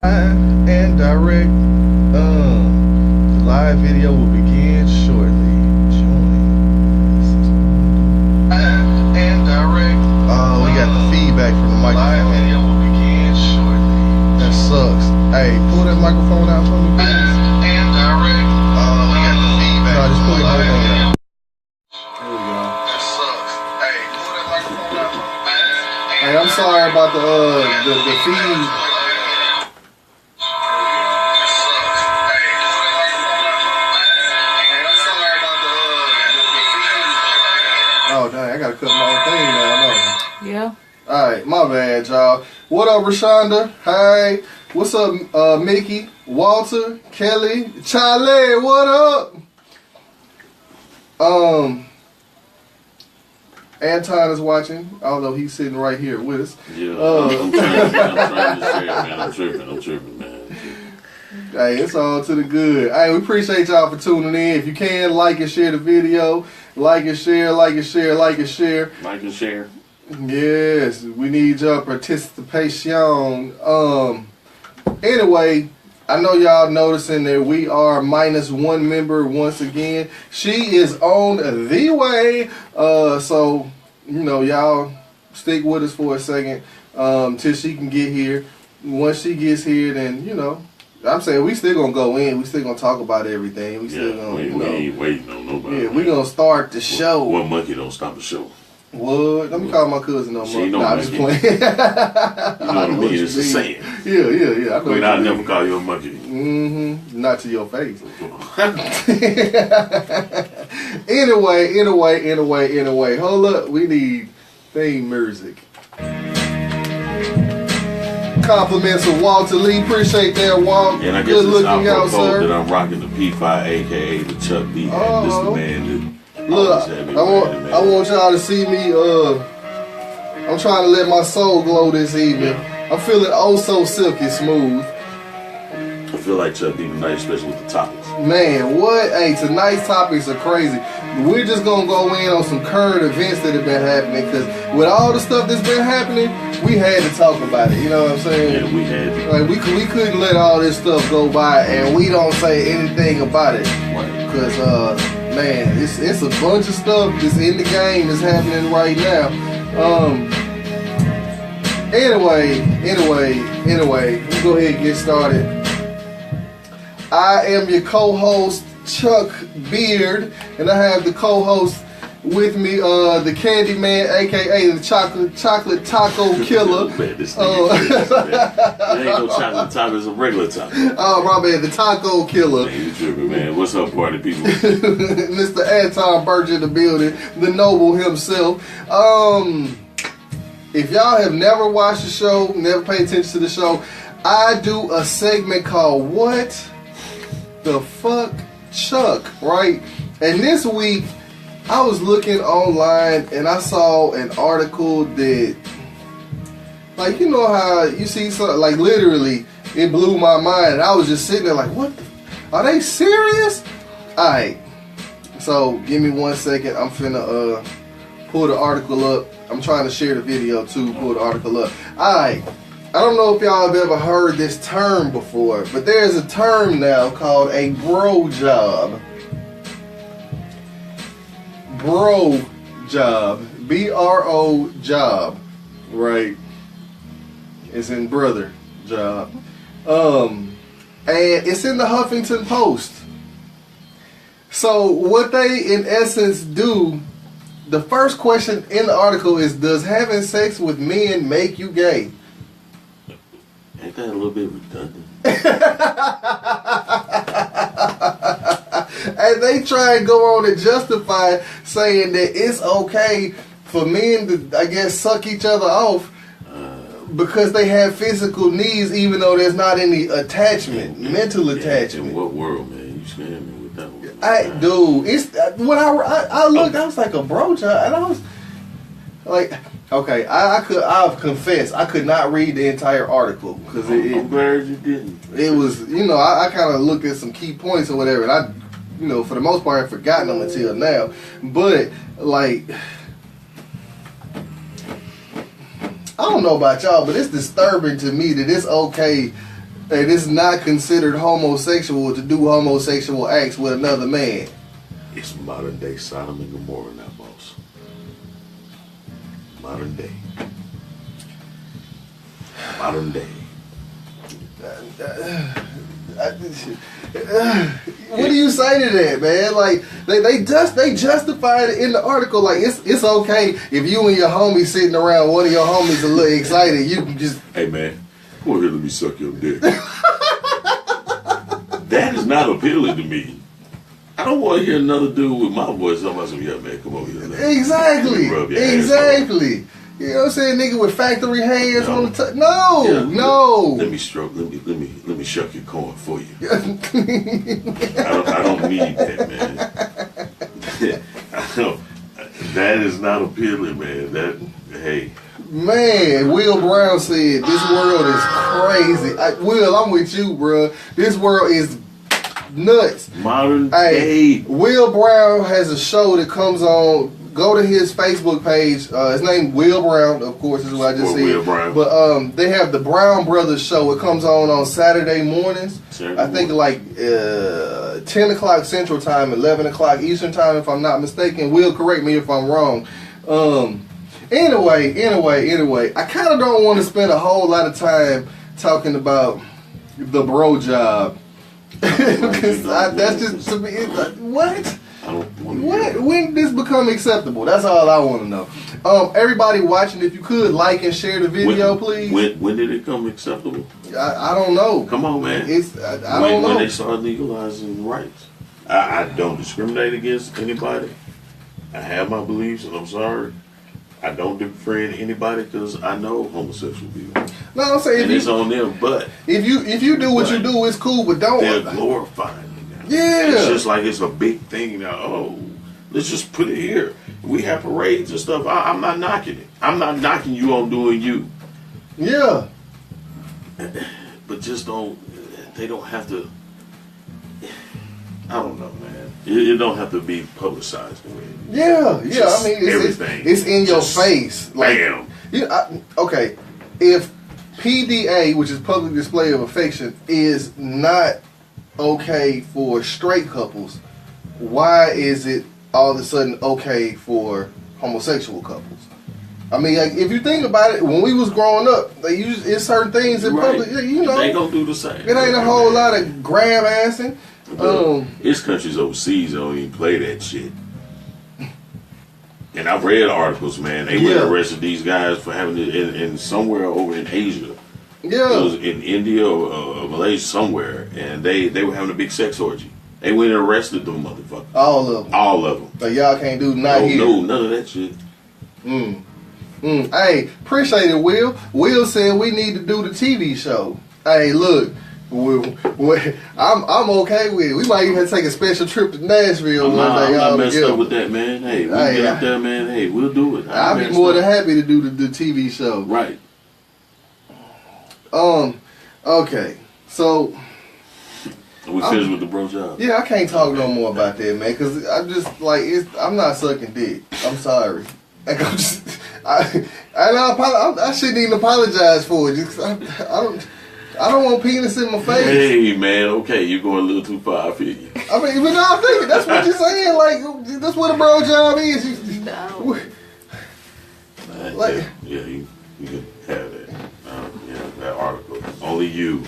And direct. The live video will begin shortly. Join. And direct. Oh, we got the feedback from the microphone. Live video will begin shortly. That sucks. Hey, pull that microphone out for me, please. And direct. Oh, we got the feedback. No, just pull it out. There we go. That sucks. Hey, pull that microphone out for me. Hey, I'm sorry about the feed. Oh, dang, I gotta cut my own thing down, no? Yeah. Alright, my bad, y'all. What up, Rashonda? Hey. What's up, Mickey? Walter? Kelly? Charlie, what up? Anton is watching, although he's sitting right here with us. Yeah, I'm trying to share, man. I'm tripping, man. Hey, it's all to the good. Hey, we appreciate y'all for tuning in. If you can, like and share the video. Like and share, like and share, like and share. Like and share. Yes, we need your participation. Anyway, I know y'all noticing that we are minus one member once again. She is on the way. So, you know, y'all stick with us for a second till she can get here. Once she gets here, then, you know, I'm saying we still gonna go in. We still gonna talk about everything. We still gonna, we ain't waiting on nobody. Yeah, we gonna start the show. One monkey don't stop the show. What? Let me call my cousin no more. Nah, I'm just playing. You know what I mean? It's a saying. Yeah. Wait, I'll never call you a monkey. Mm-hmm. Not to your face. Anyway. Hold up. We need theme music. Compliments of Walter Lee. Appreciate that, Walt. And I guess good it's looking out, sir. That I'm rocking the P5, aka the Chuck B. This the man that look, I want y'all to see me. I'm trying to let my soul glow this evening. Yeah. I'm feeling oh so silky smooth. I feel like Chuck B tonight, especially with the topics. Man, what? Hey, tonight's topics are crazy. We're just gonna go in on some current events that have been happening, because with all the stuff that's been happening, we had to talk about it. You know what I'm saying? Yeah, we had to. Like we couldn't let all this stuff go by and we don't say anything about it. Because man, it's a bunch of stuff that's in the game that's happening right now. Anyway, let's go ahead and get started. I am your co-host, Chuck Beard, and I have the co-host with me, the Candy Man, aka the chocolate taco killer. Man, this nigga ain't no chocolate taco, it's a regular taco. Oh, my man, the taco killer. Man, you tripping, man. What's up, party people? Mr. Anton Birch in the building, the noble himself. If y'all have never watched the show, never paid attention to the show, I do a segment called What the Fuck Chuck, right? And this week, I was looking online and I saw an article that, like, you know how you see something, like, literally, it blew my mind. I was just sitting there like, what? Are they serious? Alright, so give me 1 second. I'm finna pull the article up. I'm trying to share the video too, pull the article up. Alright, I don't know if y'all have ever heard this term before, but there's a term now called a bro job. Bro job, B-R-O job, right? It's in brother job, and it's in the Huffington Post. So what they in essence do, the first question in the article is, does having sex with men make you gay? Ain't that a little bit redundant? And they try and go on and justify saying that it's okay for men to, I guess, suck each other off because they have physical needs, even though there's not any attachment, mental attachment. In what world, man? You scared me with that one. Dude, it's when I looked, I was like a bro job, and I was like, okay, I'll confess, I could not read the entire article because I'm glad you didn't. It was, you know, I kind of looked at some key points or whatever, and I, you know, for the most part, I've forgotten them until now. But like, I don't know about y'all, but it's disturbing to me that it's okay And it's not considered homosexual to do homosexual acts with another man. It's modern day Sodom and Gomorrah now, boss. Modern day. Modern day. What do you say to that, man? Like they justified it in the article. Like it's okay if you and your homies sitting around, one of your homies a little excited, you can just, hey man, come on here, let me suck your dick. That is not appealing to me. I don't want to hear another dude with my voice talking about some, yeah man, come over here. Exactly. Exactly. You know what I'm saying? Nigga with factory hands on the top. No, yeah, no. Let me stroke. Let me shuck your corn for you. I don't need that, man. That is not appealing, man. Hey. Man, Will Brown said this world is crazy. Will, I'm with you, bro. This world is nuts. Modern day. Will Brown has a show that comes on. Go to his Facebook page. His name Will Brown, of course, is what I just said. Will Brown. But they have the Brown Brothers show. It comes on Saturday mornings. I think like 10 o'clock Central Time, 11 o'clock Eastern Time, if I'm not mistaken. Will, correct me if I'm wrong. Anyway, I kind of don't want to spend a whole lot of time talking about the bro job. Because that's just, to me, it's like, what? When did this become acceptable? That's all I want to know. Everybody watching, if you could like and share the video, please. When did it become acceptable? I don't know. Come on, man. I don't know. When they started legalizing rights. I don't discriminate against anybody. I have my beliefs, and I'm sorry. I don't defriend anybody because I know homosexual people. No, I'm saying and it's on them. But if you do what you do, it's cool. But don't. They're glorifying. Yeah. It's just like it's a big thing now. Oh, let's just put it here. We have parades and stuff. I'm not knocking it. I'm not knocking you on doing you. Yeah. But just they don't have to, I don't know, man. It don't have to be publicized the way it is. Yeah. I mean, it's in your face. Like, bam. Okay. If PDA, which is public display of affection, is not okay for straight couples, why is it all of a sudden okay for homosexual couples? I mean, like, if you think about it, when we was growing up, they it's certain things in public, you know. They gonna do the same. It ain't a whole lot of grab assing. It's countries overseas that don't even play that shit. And I've read articles, man. They went and arrested these guys for having it in somewhere over in Asia. Yeah. It was in India or Malaysia somewhere, and they were having a big sex orgy. They went and arrested them motherfuckers. All of them. All of them. Like, y'all can't do here. No, none of that shit. Hey, appreciate it, Will. Will said we need to do the TV show. Hey, look, I'm okay with it. We might even take a special trip to Nashville one day. I'm not messed up with that, man. Hey, we'll get up there, man. Hey, we'll do it. I'll be more than happy to do the TV show. Right. Okay, so we finished with the bro job. Yeah, I can't talk no more about that, man, because I'm just like, I'm not sucking dick. I'm sorry. Like, I shouldn't even apologize for it. Just, I don't want penis in my face. Hey, man, okay, you're going a little too far. I feel you. I mean, but I'm thinking that's what you're saying. Like, that's what a bro job is. No. Like, yeah, you can have that. That article. Only you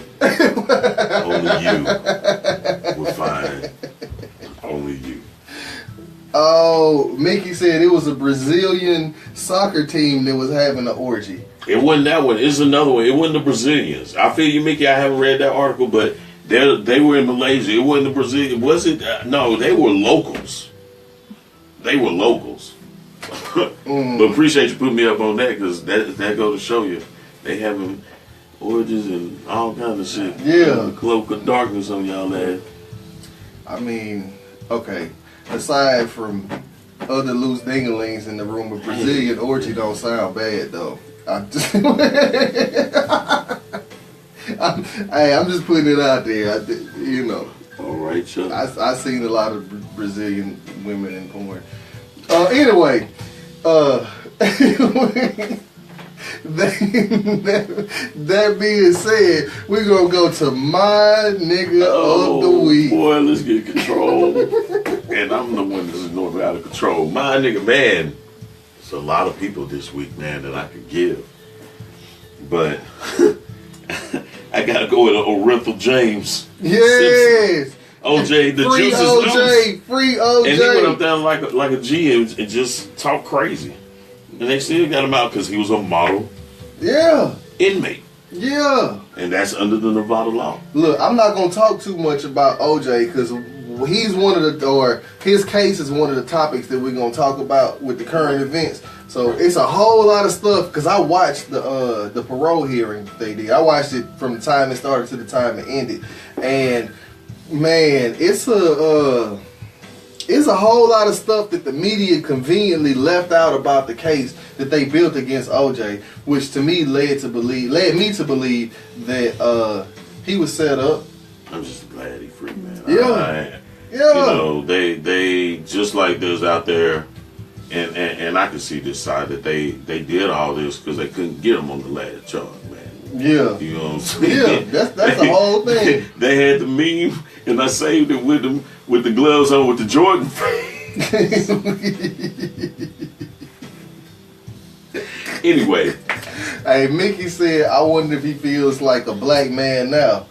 would find. Only you. Oh, Mickey said it was a Brazilian soccer team that was having an orgy. It wasn't that one. It's another one. It wasn't the Brazilians. I feel you, Mickey. I haven't read that article, but they were in Malaysia. It wasn't the Brazilians. Was it? No, they were locals. They were locals. But appreciate you putting me up on that, because that go to show you they having orgies and all kinds of shit. Yeah. The cloak of darkness on y'all ass. I mean, okay. Aside from other loose dinglings in the room, a Brazilian orgy don't sound bad though. I'm just putting it out there. You know. All right, Chuck. I seen a lot of Brazilian women in porn. Anyway, that being said, we're gonna go to my nigga of the week. Boy, let's get control. And I'm the one that's going out of control. My nigga, man. There's a lot of people this week, man, that I could give. But I gotta go with Orenthal James. Yes. Simpson. OJ, the free juice is OJ, loose. free OJ. And he went up there like a G and just talked crazy. And they still got him out because he was a model inmate. Yeah. And that's under the Nevada law. Look, I'm not going to talk too much about OJ because he's one of his case is one of the topics that we're going to talk about with the current events. So it's a whole lot of stuff because I watched the parole hearing they did. I watched it from the time it started to the time it ended. And man, it's a whole lot of stuff that the media conveniently left out about the case that they built against OJ, which to me led me to believe that he was set up. I'm just glad he free, man. Yeah. You know, they just like this out there, and I can see this side that they did all this because they couldn't get him on the last charge, man. Yeah. You know what I'm saying? Yeah, that's the whole thing. They had the meme, and I saved it with them with the gloves on with the Jordan face. Anyway. Hey, Mickey said, I wonder if he feels like a black man now.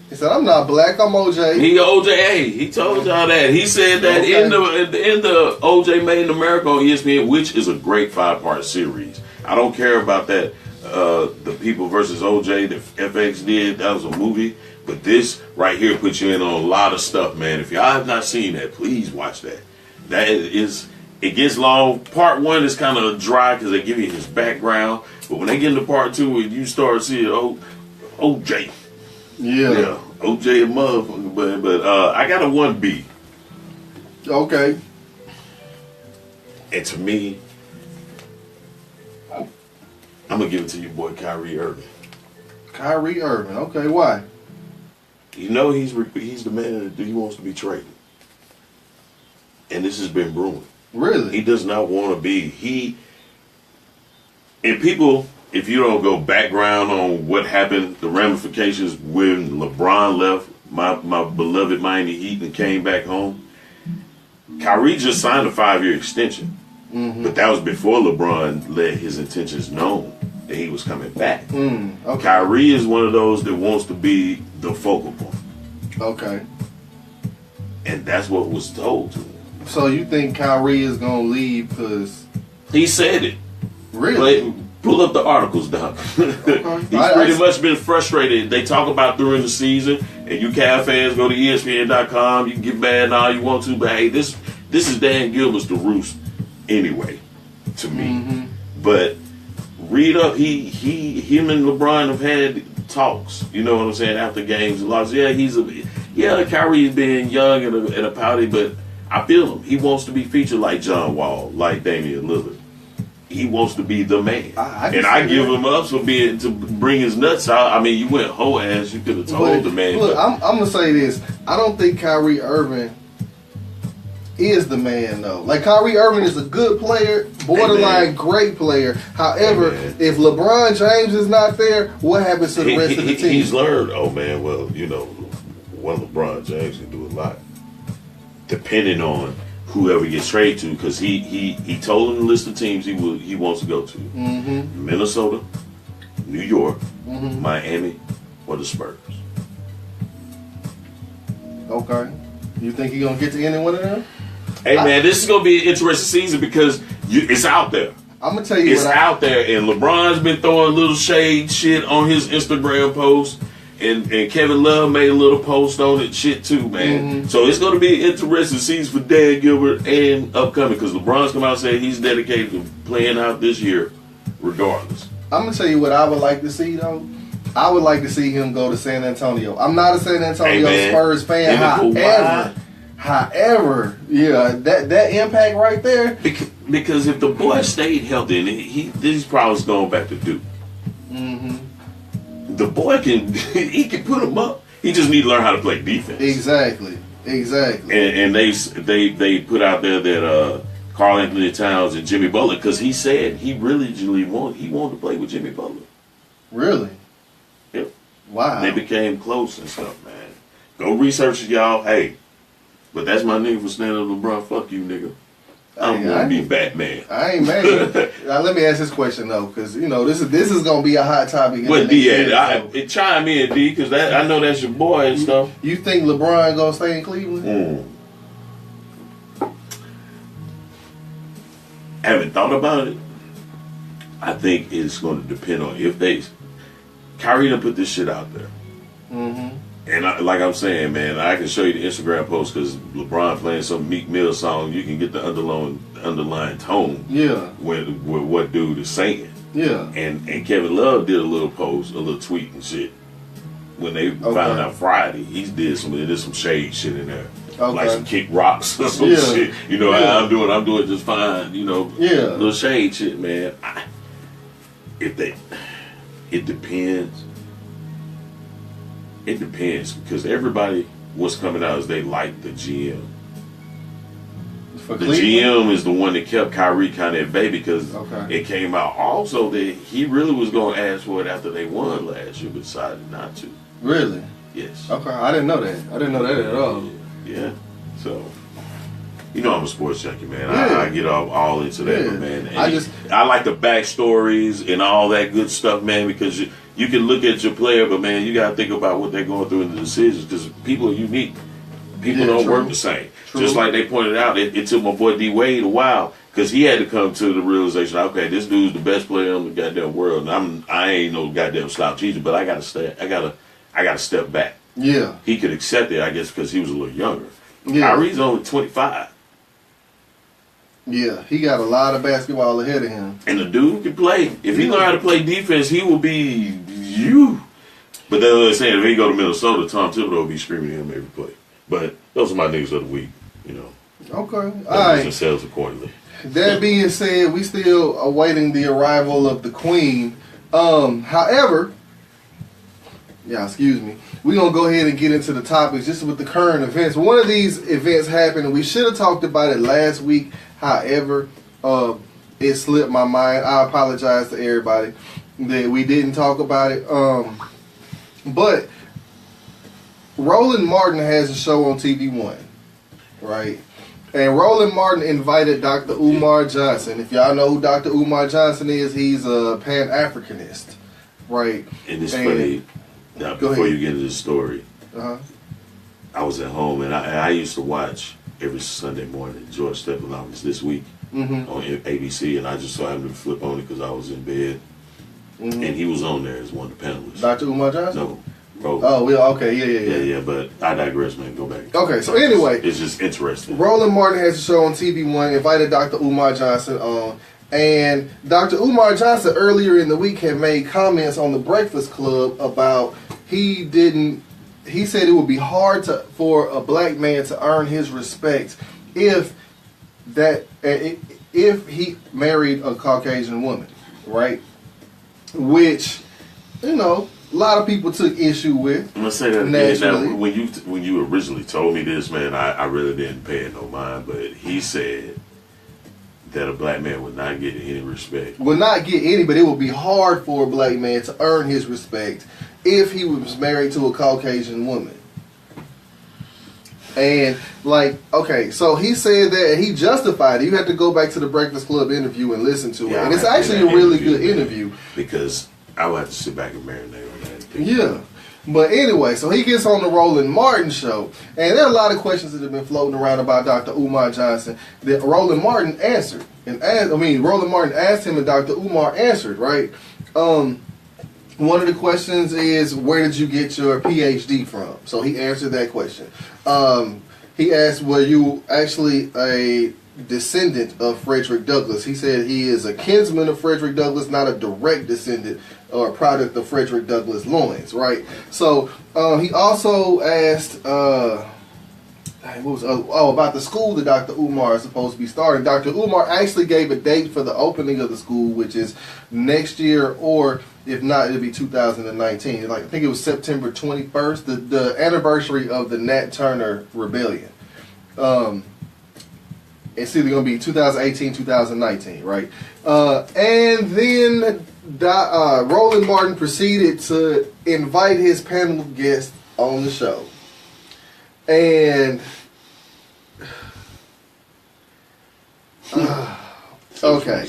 He said, I'm not black, I'm OJ. He OJ, hey, he told y'all that. He said that in the OJ Made in America on ESPN, which is a great 5-part series. I don't care about that. The People versus OJ that FX did, that was a movie. But this right here puts you in on a lot of stuff, man. If y'all have not seen that, please watch that. It gets long. Part 1 is kind of dry because they give you his background. But when they get into part 2, you start seeing OJ. Yeah, OJ a motherfucker. But I got a 1B. Okay. And to me, I'm going to give it to your boy Kyrie Irving. Kyrie Irving. Okay, why? You know he's the man that he wants to be traded. And this has been brewing. Really? He does not want to be. And people, if you don't go background on what happened, the ramifications when LeBron left my beloved Miami Heat and came back home, Kyrie just signed a 5-year extension. Mm-hmm. But that was before LeBron let his intentions known that he was coming back. Okay. Kyrie is one of those that wants to be the focal point. Okay. And that's what was told to him. So you think Kyrie is going to leave because... He said it. Really? Pull up the articles, Doc. Okay. He's pretty much been frustrated. They talk about during the season, and you Cavs fans go to ESPN.com. You can get mad all you want to, but hey, this is Dan Gilbert's the roost anyway, to me. Mm-hmm. But read up. Him and LeBron have had talks. You know what I'm saying? After games and losses. Yeah, Kyrie's being young and a pouty, but I feel him. He wants to be featured like John Wall, like Damian Lillard. He wants to be the man, I give him up for being to bring his nuts out. I mean, you went whole ass. You could have told the man. Look, I'm gonna say this. I don't think Kyrie Irving is the man though. Like Kyrie Irving is a good player, borderline great player. However, if LeBron James is not there, what happens to the rest of the team? He's learned. Oh man, well one LeBron James can do a lot, depending on whoever gets traded to, because he told him the list of teams he wants to go to. Mm-hmm. Minnesota, New York, mm-hmm. Miami, or the Spurs. Okay. You think he's going to get to any one of them? Hey, man, this is going to be an interesting season because it's out there. I'm going to tell you it's out there, and LeBron's been throwing little shade shit on his Instagram post. And Kevin Love made a little post on it, shit too, man. Mm-hmm. So it's going to be an interesting season for Dan Gilbert and upcoming because LeBron's come out and said he's dedicated to playing out this year, regardless. I'm going to tell you what I would like to see, though. I would like to see him go to San Antonio. I'm not a San Antonio Spurs fan, however, yeah, that impact right there. Because if the boy stayed healthy, and he's probably going back to Duke. Mm-hmm. The boy can put him up. He just need to learn how to play defense. Exactly. And they put out there that Karl Anthony Towns and Jimmy Butler, because he said he really wanted to play with Jimmy Butler. Really? Yep. Wow. They became close and stuff, man. Go research it, y'all. Hey, but that's my nigga for standing up LeBron. Fuck you, nigga. I'm gonna be Batman. I ain't mad. Now let me ask this question though, because you know this is gonna be a hot topic. What D at? Chime in, D, because I know that's your boy and stuff. You think LeBron gonna stay in Cleveland? Haven't thought about it. I think it's going to depend on if they. Kyrie done put this shit out there. Mm-hmm. And like I'm saying, man, I can show you the Instagram post because LeBron playing some Meek Mill song. You can get the underlying tone. Yeah. With what dude is saying. Yeah. And Kevin Love did a little post, a little tweet and shit. When they found out Friday, he did some shade shit in there. Okay. Like some kick rocks or some shit. You know how I'm doing just fine. You know, little shade shit, man. It depends. It depends because everybody, what's coming out is they like the GM. The GM is the one that kept Kyrie kind of at bay because it came out also that he really was going to ask for it after they won last year, but decided not to. Really? Yes. Okay, I didn't know that. I didn't know that at all. Yeah. So, you know I'm a sports junkie, man. I get all into that, man. And I like the backstories and all that good stuff, man, because you can look at your player, but, man, you got to think about what they're going through in the decisions because people are unique. People don't work the same. True. Just like they pointed out, it took my boy D Wade a while because he had to come to the realization, okay, this dude's the best player in the goddamn world, and I ain't no goddamn slouch either, but I gotta step back. Yeah. He could accept it, I guess, because he was a little younger. Yeah. Kyrie's only 25. Yeah, he got a lot of basketball ahead of him. And the dude can play. If he learn how to play defense, he will be you. But that's what they're saying. If he go to Minnesota, Tom Thibodeau will be screaming at him every play. But those are my niggas of the week, you know. Okay. All right. Themselves accordingly. That being said, we still awaiting the arrival of the Queen. However, excuse me. We're going to go ahead and get into the topics just with the current events. One of these events happened, and we should have talked about it last week. However, it slipped my mind. I apologize to everybody that we didn't talk about it. But Roland Martin has a show on TV One, right? And Roland Martin invited Dr. Umar Johnson. If y'all know who Dr. Umar Johnson is, he's a Pan-Africanist, right? And it's funny. Now, before you get into the story, I was at home and I used to watch every Sunday morning George Stephanopoulos This Week on ABC, and I just saw him to flip on it because I was in bed, and he was on there as one of the panelists. Dr. Umar Johnson? No. Roland. Oh, okay, yeah. But I digress, man. Go back. Okay, so anyway, it's just interesting. Roland Martin has a show on TV One, invited Dr. Umar Johnson on. And Dr. Umar Johnson earlier in the week had made comments on the Breakfast Club about he said it would be hard for a black man to earn his respect if he married a Caucasian woman, right? Which, you know, a lot of people took issue with. I'm gonna say that again. Now, when you originally told me this, man, I really didn't pay it no mind. But he said that a black man would not get any respect. Would not get any, but it would be hard for a black man to earn his respect if he was married to a Caucasian woman. And okay, so he said that and he justified it. You have to go back to the Breakfast Club interview and listen to it. And it's actually a really good interview. Because I would have to sit back and marinate on that. Yeah. But anyway, so he gets on the Roland Martin show, and there are a lot of questions that have been floating around about Dr. Umar Johnson that Roland Martin answered. Roland Martin asked him and Dr. Umar answered, right? One of the questions is, where did you get your PhD from? So he answered that question. He asked, were you actually a descendant of Frederick Douglass? He said he is a kinsman of Frederick Douglass, not a direct descendant or a product of Frederick Douglass loins, right? So he also asked, about the school that Dr. Umar is supposed to be starting. Dr. Umar actually gave a date for the opening of the school, which is next year, or if not, it'll be 2019. I think it was September 21st, the anniversary of the Nat Turner Rebellion. It's either going to be 2018, 2019, right? And then Roland Martin proceeded to invite his panel guest on the show. And okay,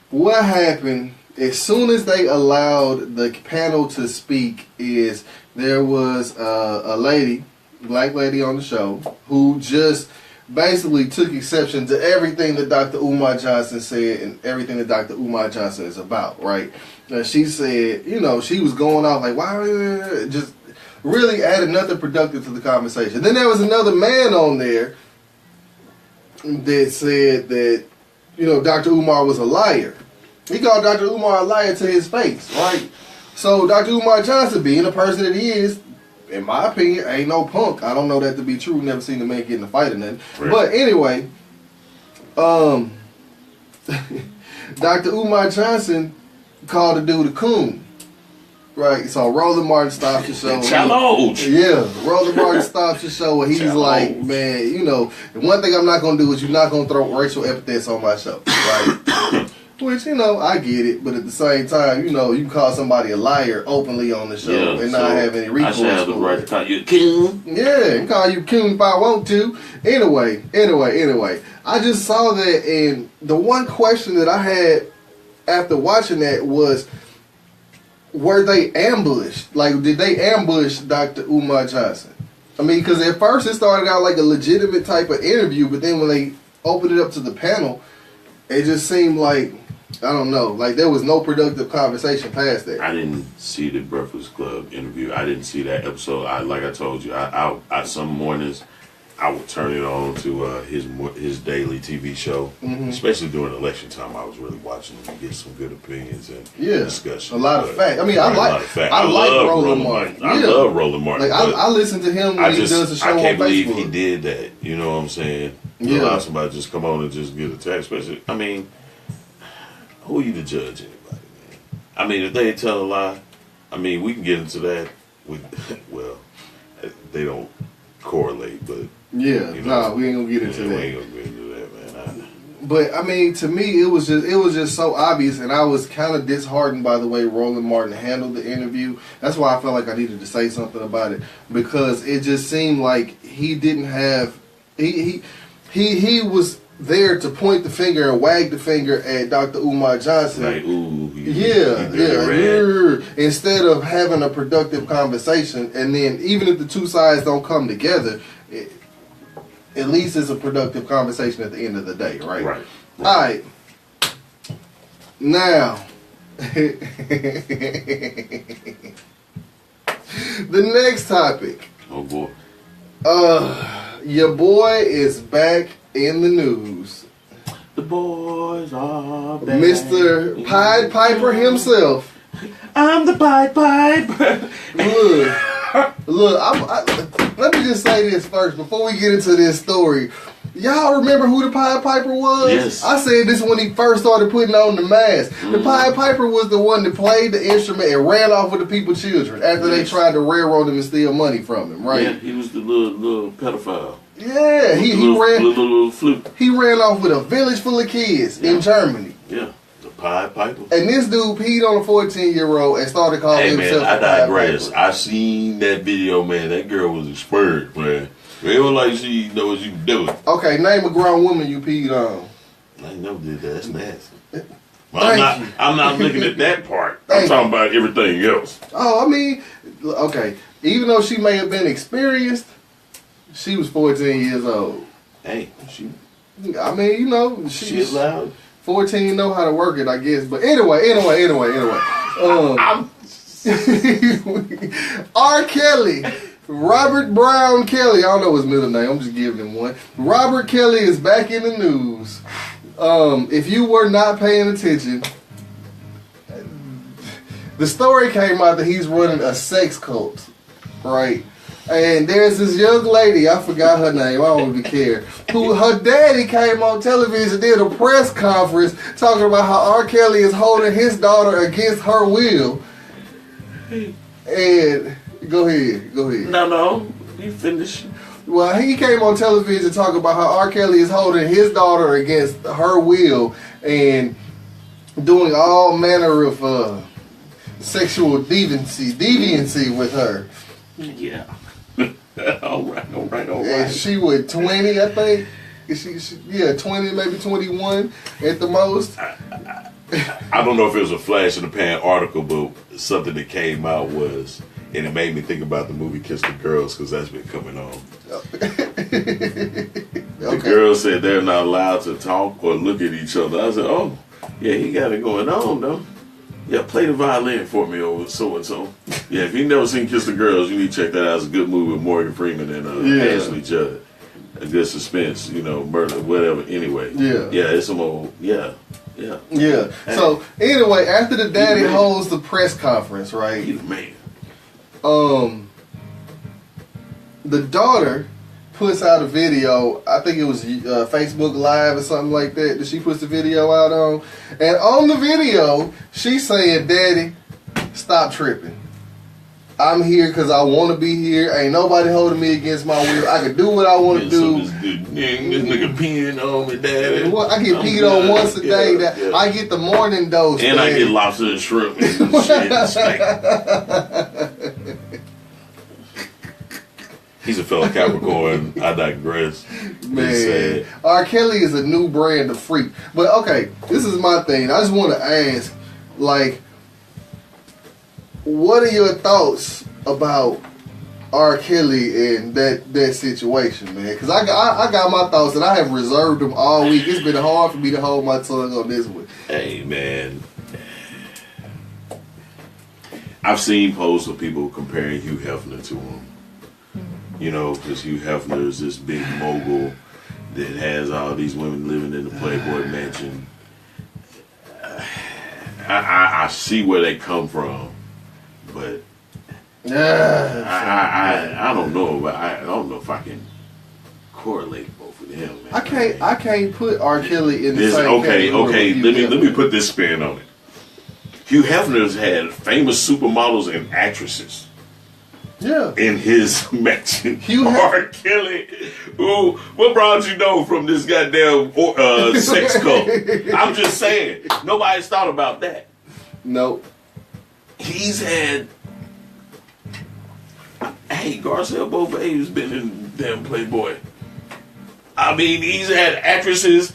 what happened as soon as they allowed the panel to speak is there was a lady, black lady on the show, who just basically took exception to everything that Dr. Umar Johnson said and everything that Dr. Umar Johnson is about, right? She said, you know, she was going off like, why, just really added nothing productive to the conversation. Then there was another man on there that said that, you know, Dr. Umar was a liar. He called Dr. Umar a liar to his face, right? So Dr. Umar Johnson, being the person that he is, in my opinion, ain't no punk. I don't know that to be true. Never seen the man get in a fight or nothing. Right. But anyway, Dr. Umar Johnson called the dude a coon. Right, so Roland Martin stops the show. Challenge. Yeah, Roland Martin stops the show and he's like, man, you know, the one thing I'm not going to do is you're not going to throw racial epithets on my show. Right? Which, you know, I get it, but at the same time, you know, you can call somebody a liar openly on the show and not have any recourse. I should have the right to call you a coon. Yeah, I can call you coon if I want to. Anyway, I just saw that, and the one question that I had after watching that was, were they ambushed? Like, did they ambush Dr. Umar Johnson? I mean, because at first it started out like a legitimate type of interview, but then when they opened it up to the panel, it just seemed like, I don't know, like there was no productive conversation past that. I didn't see the Breakfast Club interview. I didn't see that episode. Like I told you, I some mornings I would turn it on to his daily TV show, especially during election time. I was really watching him to get some good opinions and discussion. A lot of facts. I mean, I like Roland Martin. I love Roland Martin. Like I listen to him when he does the show on Facebook. I can't believe he did that. You know what I'm saying? Yeah. Allow somebody to just come on and just get attacked. Especially, I mean, who are you to judge anybody, man? I mean, if they tell a lie, I mean, we can get into that. Well, they don't correlate, but yeah, you know, we ain't gonna get into that. We ain't gonna get into that, man. But I mean, to me, it was just so obvious, and I was kind of disheartened by the way Roland Martin handled the interview. That's why I felt like I needed to say something about it, because it just seemed like he didn't have he was there to point the finger and wag the finger at Dr. Umar Johnson. Like, ooh, instead of having a productive conversation, and then even if the two sides don't come together, at least it's a productive conversation at the end of the day, right? Right. All right. Now, the next topic. Oh boy. Your boy is back in the news. The boys are back. Mr. Pied Piper himself. I'm the Pied Piper. Look, let me just say this first before we get into this story. Y'all remember who the Pied Piper was? Yes. I said this when he first started putting on the mask. The Pied Piper was the one that played the instrument and ran off with the people's children after they tried to railroad him and steal money from him, right? Yeah, he was the little pedophile. Yeah, he ran off with a village full of kids in Germany. Yeah, the Pied Piper. And this dude peed on a 14-year-old and started calling himself man, I the Pied digress. Piper. I seen that video, man. That girl was expired, man. It was like she knows what you doing. Okay, name a grown woman you peed on. I never did that. That's nasty. I'm not looking at that part. I'm talking about everything else. Oh, I mean, okay. Even though she may have been experienced, she was 14 years old. Hey, I mean, you know, she's loud. 14 know how to work it, I guess. But anyway. R. Kelly. Robert Brown Kelly. I don't know his middle name. I'm just giving him one. Robert Kelly is back in the news. If you were not paying attention, the story came out that he's running a sex cult, right? And there's this young lady, I forgot her name, I don't even care, who her daddy came on television, did a press conference talking about how R. Kelly is holding his daughter against her will. And go ahead. No, you finish. Well, he came on television talking about how R. Kelly is holding his daughter against her will and doing all manner of sexual deviancy with her. Yeah. all right. And she was 20, I think. Yeah, 20, maybe 21 at the most. I don't know if it was a flash in the pan article, but something that came out was, and it made me think about the movie Kiss the Girls, because that's been coming on. The girls said they're not allowed to talk or look at each other. I said, oh, yeah, he got it going on, though. Yeah, play the violin for me over so-and-so. Yeah, if you've never seen Kiss the Girls, you need to check that out. It's a good movie with Morgan Freeman and Ashley Judd. A good suspense, murder, whatever. Anyway. Yeah, it's some old, Yeah. Hey. So, anyway, after the daddy holds the press conference, right? He's a man. The daughter puts out a video. I think it was Facebook Live or something like that she puts the video out on. And on the video, she's saying, "Daddy, stop tripping. I'm here because I want to be here. Ain't nobody holding me against my will. I can do what I want to do. This nigga peeing on me, Daddy. I get peed on once a day. I get the morning dose. And Daddy. I get lobster and shrimp and shit and steak." He's a fellow Capricorn. I digress. Man, R. Kelly is a new brand of freak. But okay, this is my thing. I just want to ask, like, what are your thoughts about R. Kelly and that situation, man? Because I got my thoughts and I have reserved them all week. It's been hard for me to hold my tongue on this one. Hey, man. I've seen posts of people comparing Hugh Hefner to him. Because Hugh Hefner is this big mogul that has all these women living in the Playboy mansion. I see where they come from. But I don't know. I don't know if I can correlate both of them. Man. I can't put R. Kelly in the same Okay. Let me put this spin on it. Hugh Hefner's had famous supermodels and actresses. Yeah. In his mansion. R. Kelly. Ooh, what brought you know from this goddamn sex cult? I'm just saying. Nobody's thought about that. Nope. He's had, Garcelle Beauvais has been in damn Playboy. I mean, he's had actresses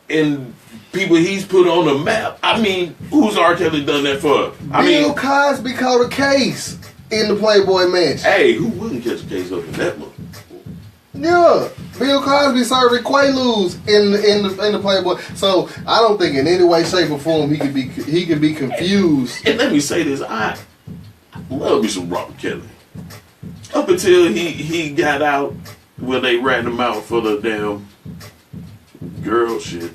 and people he's put on the map. I mean, who's R. Kelly done that for? Bill Cosby caught a case in the Playboy mansion. Hey, who wouldn't catch a case up in that one? Yeah, Bill Cosby serving Quaaludes in the Playboy. So I don't think in any way, shape, or form he could be confused. And let me say this: I love me some Robert Kelly. Up until he got out when they ran him out for the damn girl shit.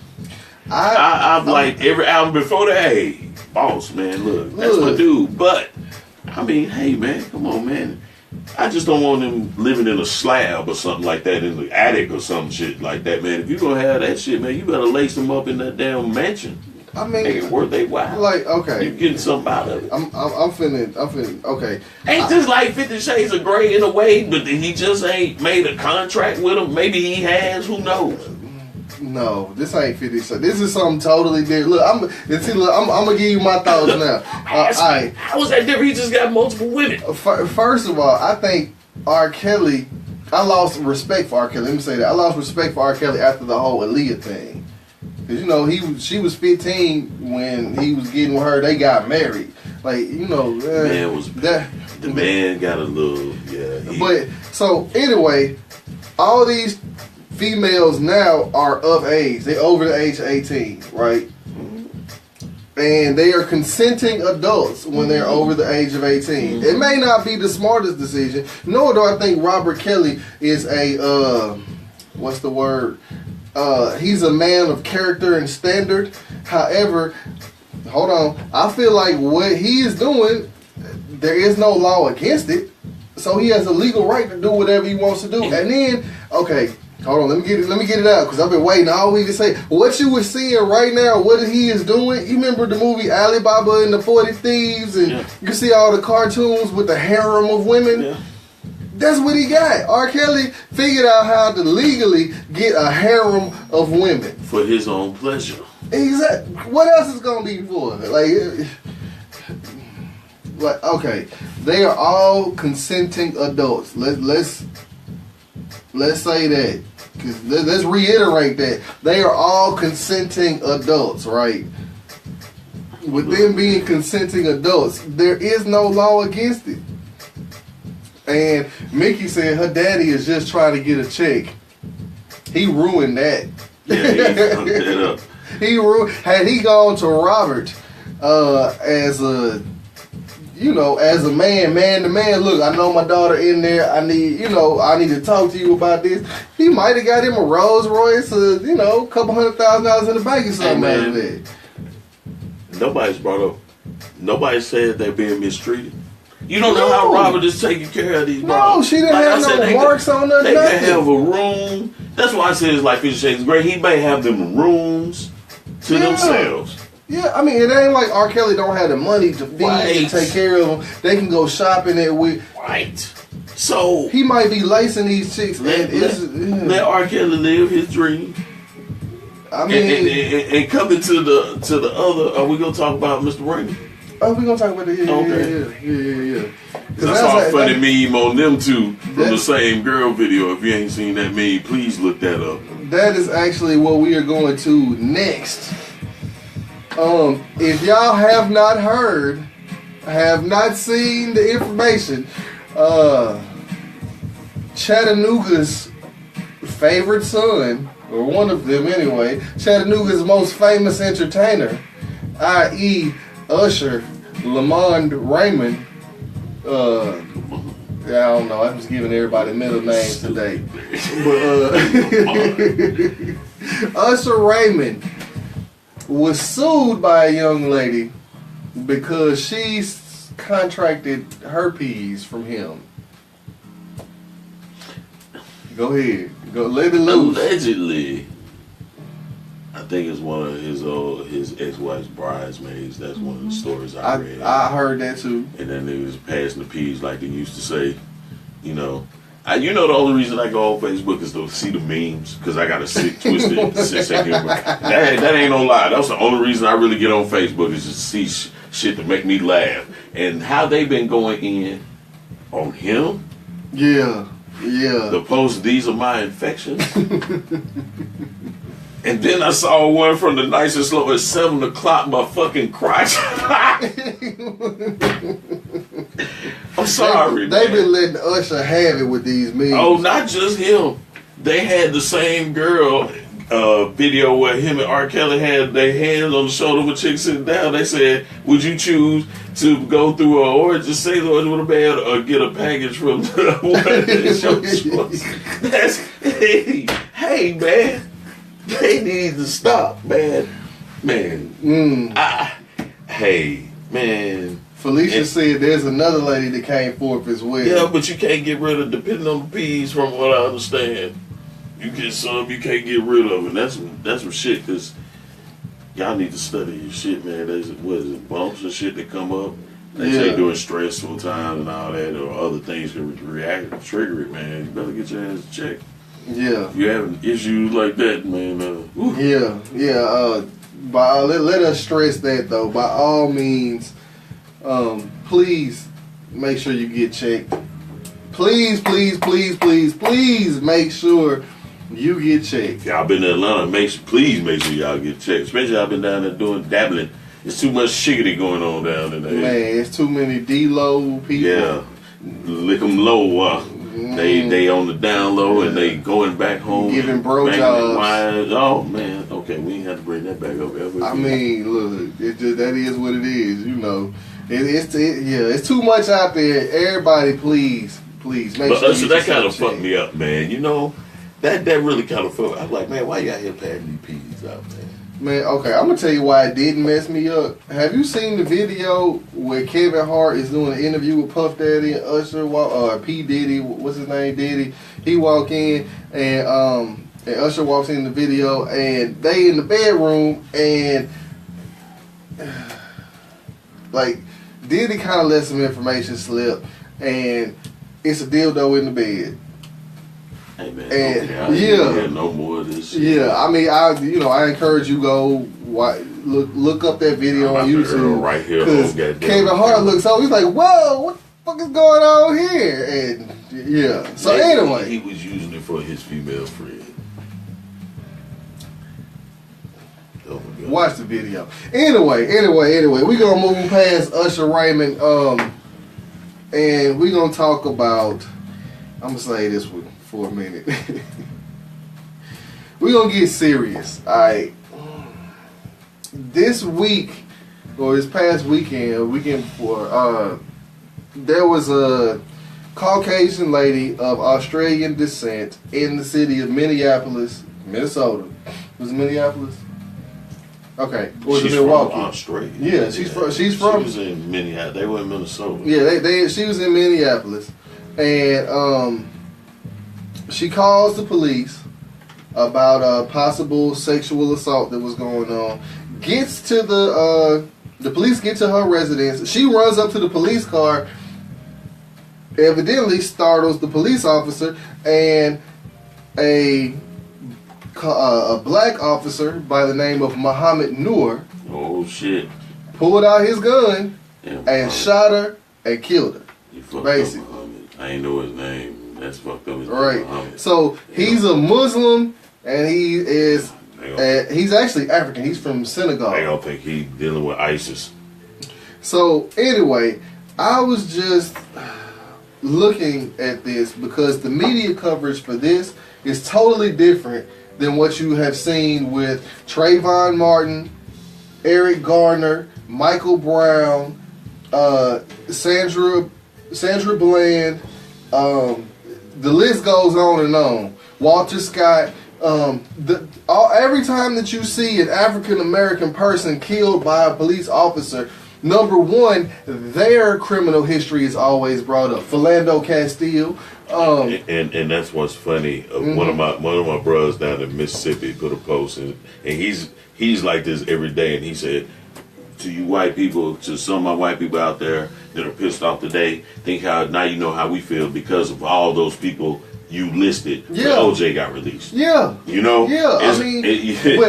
I've liked every album before that. Hey, boss man, look, that's my dude. But I mean, hey man, come on man. I just don't want him living in a slab or something like that in the attic or some shit like that, man. If you gonna have that shit, man, you better lace him up in that damn mansion. I mean, make it worth their while. Like, okay, you getting something out of it. I'm finna. Okay, ain't just like 50 Shades of Grey in a way, but he just ain't made a contract with him. Maybe he has. Who knows? No, this ain't 50 Shades. This is something totally different. Look, I'm gonna give you my thoughts now. How was that different? He just got multiple women. First of all, I think R. Kelly. I lost respect for R. Kelly. Let me say that. I lost respect for R. Kelly after the whole Aaliyah thing. Because, she was 15 when he was getting with her. They got married. Like, the man got a little, But, so, anyway, all these females now are of age. They're over the age of 18, right? And they are consenting adults when they're over the age of 18. It may not be the smartest decision, nor do I think Robert Kelly is a, what's the word? He's a man of character and standard. However, hold on. I feel like what he is doing, there is no law against it. So he has a legal right to do whatever he wants to do. And then, okay, hold on, let me get it out, because I've been waiting all week to say what you were seeing right now, what he is doing. You remember the movie Alibaba and the 40 Thieves, and you see all the cartoons with the harem of women? That's what he got. R. Kelly figured out how to legally get a harem of women for his own pleasure. Exactly. What else is gonna be for? Like okay, they are all consenting adults. Let's say that. Cause let's reiterate that they are all consenting adults, right? With them being consenting adults, there is no law against it. And Mickey said her daddy is just trying to get a check. He ruined that. Yeah, he fucked that up. Had he gone to Robert as a man to man, look, I know my daughter in there, I need to talk to you about this. He might have got him a Rolls Royce, a couple $100,000 in the bank or something out of that. Nobody said they're being mistreated. You don't know how Robert is taking care of these brothers. No, she didn't have no marks on her. They can have a room. That's why I said it's like 50 Shades of Grey. He may have them rooms to themselves. Yeah, I mean, it ain't like R. Kelly don't have the money to feed and take care of them. They can go shopping there with. Right. So he might be lacing these chicks. Let R. Kelly live his dream. I mean, and coming to the other, are we gonna talk about Mr. Raymond? Oh, we gonna talk about it. Yeah. I saw a funny meme on them two from the same girl video. If you ain't seen that meme, please look that up. That is actually what we are going to next. If y'all have not heard, have not seen the information, Chattanooga's favorite son, or one of them anyway, Chattanooga's most famous entertainer, i.e. Usher, Lamond Raymond, I don't know, I'm just giving everybody middle names today. But Usher Raymond was sued by a young lady because she's contracted herpes from him. Go ahead. Go let it loose. Allegedly, I think it's one of his ex-wife's bridesmaids. That's one of the stories I read. I heard that too. And then they was passing the peas like they used to say. The only reason I go on Facebook is to see the memes, because I got a sick, twisted sense of humor. That ain't no lie. That's the only reason I really get on Facebook, is just to see shit to make me laugh. And how they been going in on him. Yeah. The post, these are my infections. And then I saw one from the nicest slope at 7 o'clock, my fucking crotch. I'm sorry, They've been letting Usher have it with these memes. Oh, not just him. They had the same girl video where him and R. Kelly had their hands on the shoulder of a chick sitting down. They said, would you choose to go through or just say the order with a band or get a package from one of the shows? Hey, man. They need to stop, man. Hey, man. Felicia said there's another lady that came forth as well. Yeah, but you can't get rid of, depending on the peas, from what I understand. You get some, you can't get rid of it. That's some shit, because y'all need to study your shit, man. There's, bumps and shit that come up. They say during stressful times and all that, or other things can trigger it, man. You better get your ass checked. Yeah. If you're having issues like that, man. Let us stress that, though. By all means, please make sure you get checked. Please make sure you get checked. Y'all been in Atlanta, please make sure y'all get checked. Especially I've been down there doing dabbling. There's too much shiggity going on down in there. Man, it's too many D-low people. Yeah. Lick them low. They on the down low and they going back home. Giving bro jobs. Oh, man. Okay, we ain't have to bring that back up ever. I mean, look, that is what it is, It's too much out there. Everybody, please make sure you get that kind of fucked me up, man. That really kind of fucked. I'm like, man, why y'all here passing these peas out, man? Man, okay, I'm gonna tell you why it didn't mess me up. Have you seen the video where Kevin Hart is doing an interview with Puff Daddy and Usher, P Diddy, what's his name, Diddy? He walk in and Usher walks in the video and they in the bedroom and like Diddy kind of let some information slip and it's a dildo in the bed. Hey man, And yeah, no more of this shit. Yeah, I mean, I encourage you go look up that video on YouTube right here. Because Kevin Hart looks over, he's like, whoa, what the fuck is going on here? And yeah, so anyway, he was using it for his female friend. Watch the video. Anyway, we gonna move past Usher Raymond, and we gonna talk about. I'm gonna say this one for a minute. We gonna get serious. All right. This week, or this past weekend before, there was a Caucasian lady of Australian descent in the city of Minneapolis, Minnesota. Was it Minneapolis? Okay, or was it Milwaukee? From Australia. Yeah, she's from. She was in Minneapolis. They were in Minnesota. Yeah, she was in Minneapolis, and she calls the police about a possible sexual assault that was going on. Gets to the police get to her residence. She runs up to the police car. Evidently startles the police officer, and a black officer by the name of Muhammad Noor. Oh shit! Pulled out his gun and shot her and killed her. Basically, I ain't know his name. That's fucked up. Right. So he's a Muslim, and he is. He's actually African. He's from Senegal. I don't think he's dealing with ISIS. So anyway, I was just looking at this because the media coverage for this is totally different than what you have seen with Trayvon Martin, Eric Garner, Michael Brown, Sandra Bland. The list goes on and on. Walter Scott. Every time that you see an African American person killed by a police officer, number one, their criminal history is always brought up. Philando Castile. And that's what's funny. One of my brothers down in Mississippi put a post, and he's like this every day, and he said, to you white people, to some of my white people out there that are pissed off today, think how now you know how we feel because of all those people you listed. Yeah. OJ got released. Yeah. You know? Yeah. I mean,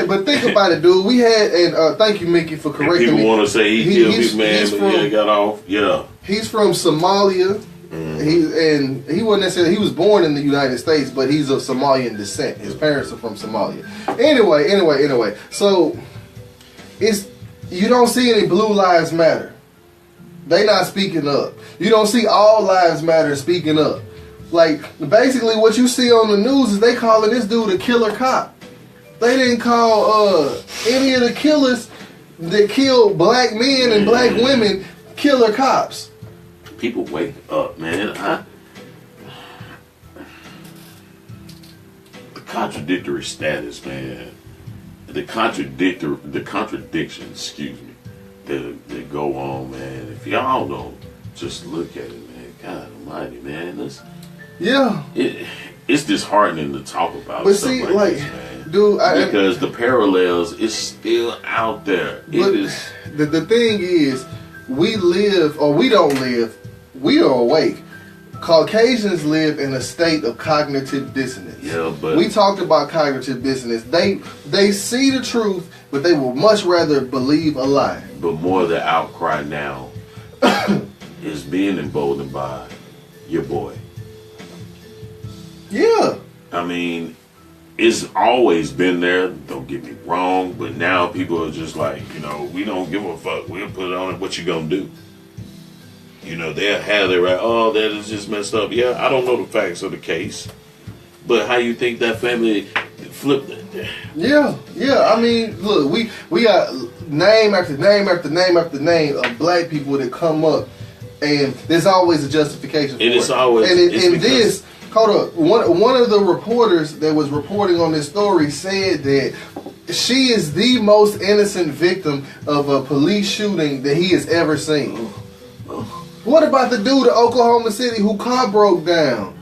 but think about it, dude. We had, and thank you, Mickey, for correcting me. People want to say he killed his man, but got off. Yeah. He's from Somalia. He wasn't necessarily, he was born in the United States, but he's of Somalian descent. His parents are from Somalia. Anyway. So, you don't see any Blue Lives Matter. They not speaking up. You don't see All Lives Matter speaking up. Like, basically what you see on the news is they calling this dude a killer cop. They didn't call any of the killers that killed black men and black women killer cops. People wake up, man. The contradictory status, man. The contradiction, excuse me, that go on, man. If y'all don't just look at it, man. God almighty, man. It's disheartening to talk about. But stuff see, like this, man. Dude, because the parallels is still out there. It is. The thing is, we live, or we don't live. We are awake. Caucasians live in a state of cognitive dissonance. Yeah, but we talked about cognitive dissonance. They see the truth, but they will much rather believe a lie. But more of the outcry now is being emboldened by your boy. Yeah. I mean, it's always been there, don't get me wrong, but now people are just like, we don't give a fuck. We'll put it on it. What you gonna do? They'll have their right, oh, that is just messed up. Yeah, I don't know the facts of the case. But how you think that family flipped it? Yeah. I mean, look, we got name after name after name after name of black people that come up, and there's always a justification for it. It's always... Hold up. One of the reporters that was reporting on this story said that she is the most innocent victim of a police shooting that he has ever seen. What about the dude in Oklahoma City who car broke down?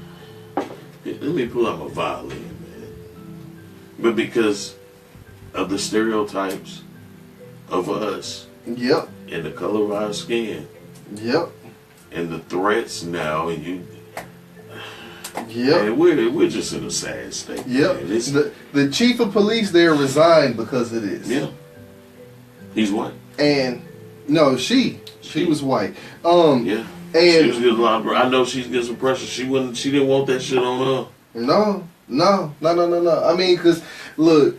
Let me pull out my violin, man. But because of the stereotypes of us. Yep. And the color of our skin. Yep. And the threats now, and Yep. And we're just in a sad state. Yep. The chief of police there resigned because of this. Yeah. He's white. And no, she was white. Yeah. And she was getting a lot of, I know she's getting some pressure. She didn't want that shit on her. No. I mean, cause look,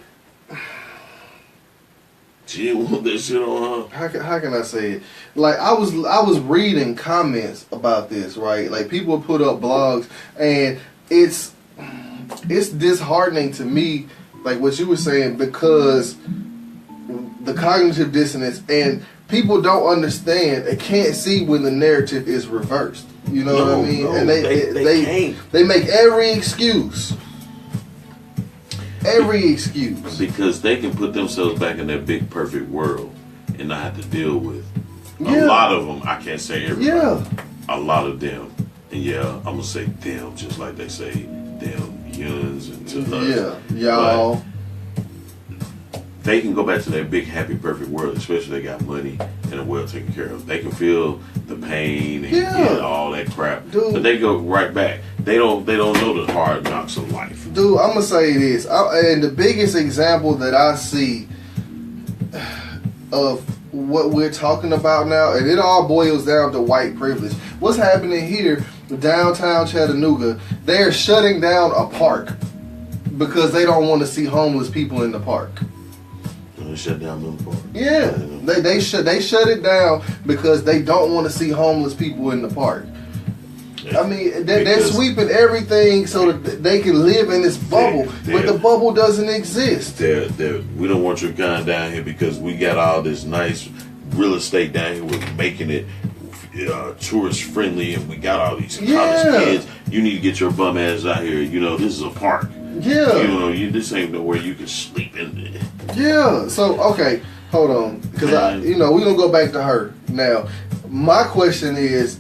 she didn't want that shit on her. How can I say it? Like I was reading comments about this, right? Like people put up blogs, and it's disheartening to me, like what you were saying, because the cognitive dissonance, and people don't understand. They can't see when the narrative is reversed. You know what I mean? No, and they can't. They make every excuse. Every excuse. Because they can put themselves back in that big perfect world and not have to deal with Yeah. a lot of them. I can't say everybody. Yeah. A lot of them. And yeah, I'm going to say them just like they say them, yuns and to us. Yeah. Y'all. But they can go back to that big happy perfect world, especially if they got money and are well taken care of. They can feel the pain and get all that crap. Dude. But they go right back. They don't know the hard knocks of life. Dude, I'm gonna say this, and the biggest example that I see of what we're talking about now, and it all boils down to white privilege. What's happening here, downtown Chattanooga? They're shutting down a park because they don't want to see homeless people in the park. They shut down Miller Park. Yeah, they shut it down because they don't want to see homeless people in the park. I mean, they're sweeping everything so that they can live in this bubble, but the bubble doesn't exist. We don't want your kind down here because we got all this nice real estate down here. We're making it tourist friendly, and we got all these college kids. You need to get your bum ass out here. You know, this is a park. Yeah. You know, this ain't nowhere you can sleep in. Yeah. So okay, hold on, because we're gonna go back to her now. My question is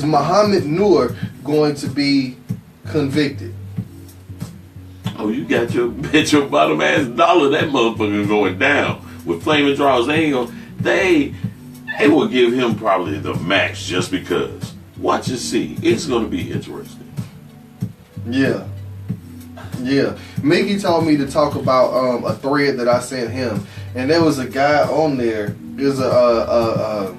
Muhammad Noor going to be convicted? Oh, you got your bottom ass dollar. That motherfucker going down with flaming draws. They will give him probably the max just because. Watch and see. It's going to be interesting. Yeah. Mickey told me to talk about a thread that I sent him, and there was a guy on there. There's a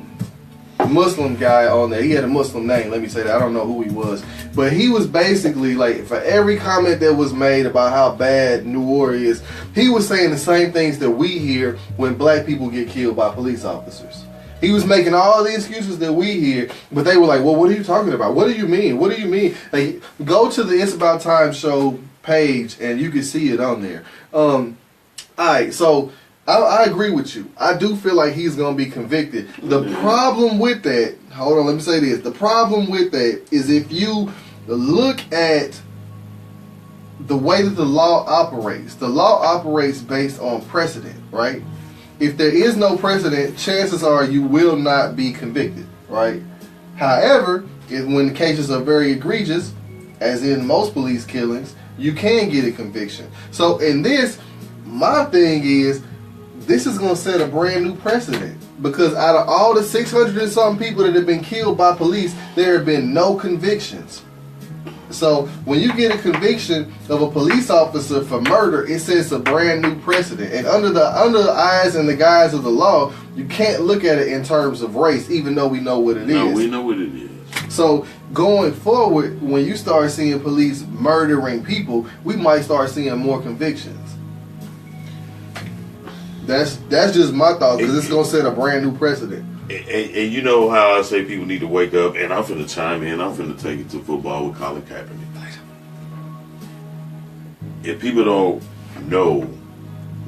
Muslim guy on there. He had a Muslim name, let me say that. I don't know who he was, but he was basically like, for every comment that was made about how bad Noor is, he was saying the same things that we hear when black people get killed by police officers. He was making all the excuses that we hear, but they were like, well, what are you talking about? What do you mean? What do you mean? Like, go to the It's About Time show page and you can see it on there. Alright, so I agree with you. I do feel like he's going to be convicted. The problem with that, hold on, let me say this. The problem with that is if you look at the way that the law operates based on precedent, right? If there is no precedent, chances are you will not be convicted, right? However, when the cases are very egregious, as in most police killings, you can get a conviction. So in this, my thing is, this is going to set a brand new precedent, because out of all the 600 and something people that have been killed by police, there have been no convictions. So when you get a conviction of a police officer for murder, it sets a brand new precedent. And under the eyes and the guise of the law, you can't look at it in terms of race, even though we know what it is. No, we know what it is. So going forward, when you start seeing police murdering people, we might start seeing more convictions. That's just my thought, because it's going to set a brand new precedent. And you know how I say people need to wake up, and I'm finna chime in. I'm finna take it to football with Colin Kaepernick. If people don't know,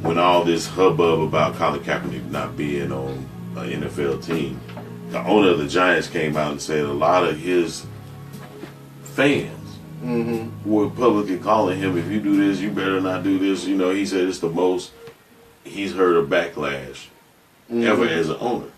when all this hubbub about Colin Kaepernick not being on an NFL team, the owner of the Giants came out and said a lot of his fans were publicly calling him, if you do this, you better not do this. You know, he said it's the most he's heard of backlash ever as an owner.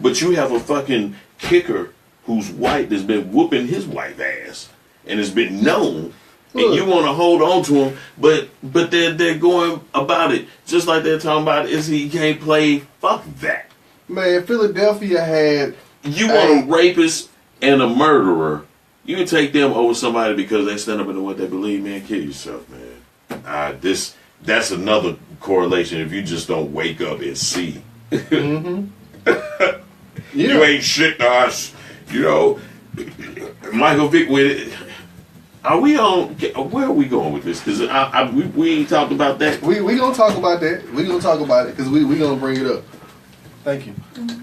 But you have a fucking kicker who's white that's been whooping his white ass and has been known, and you want to hold on to him, but they're going about it just like they're talking about is he can't play. Fuck that. Man, Philadelphia had you want a rapist and a murderer You can take them over somebody because they stand up and what they believe, man. Kill yourself, man. That's another correlation if you just don't wake up and see. Mm-hmm. You ain't shit to us. You know, Michael Vick with it. Are we on? Where are we going with this? Because we ain't talked about that. We gonna talk about that. We gonna talk about it because we gonna bring it up. Thank you.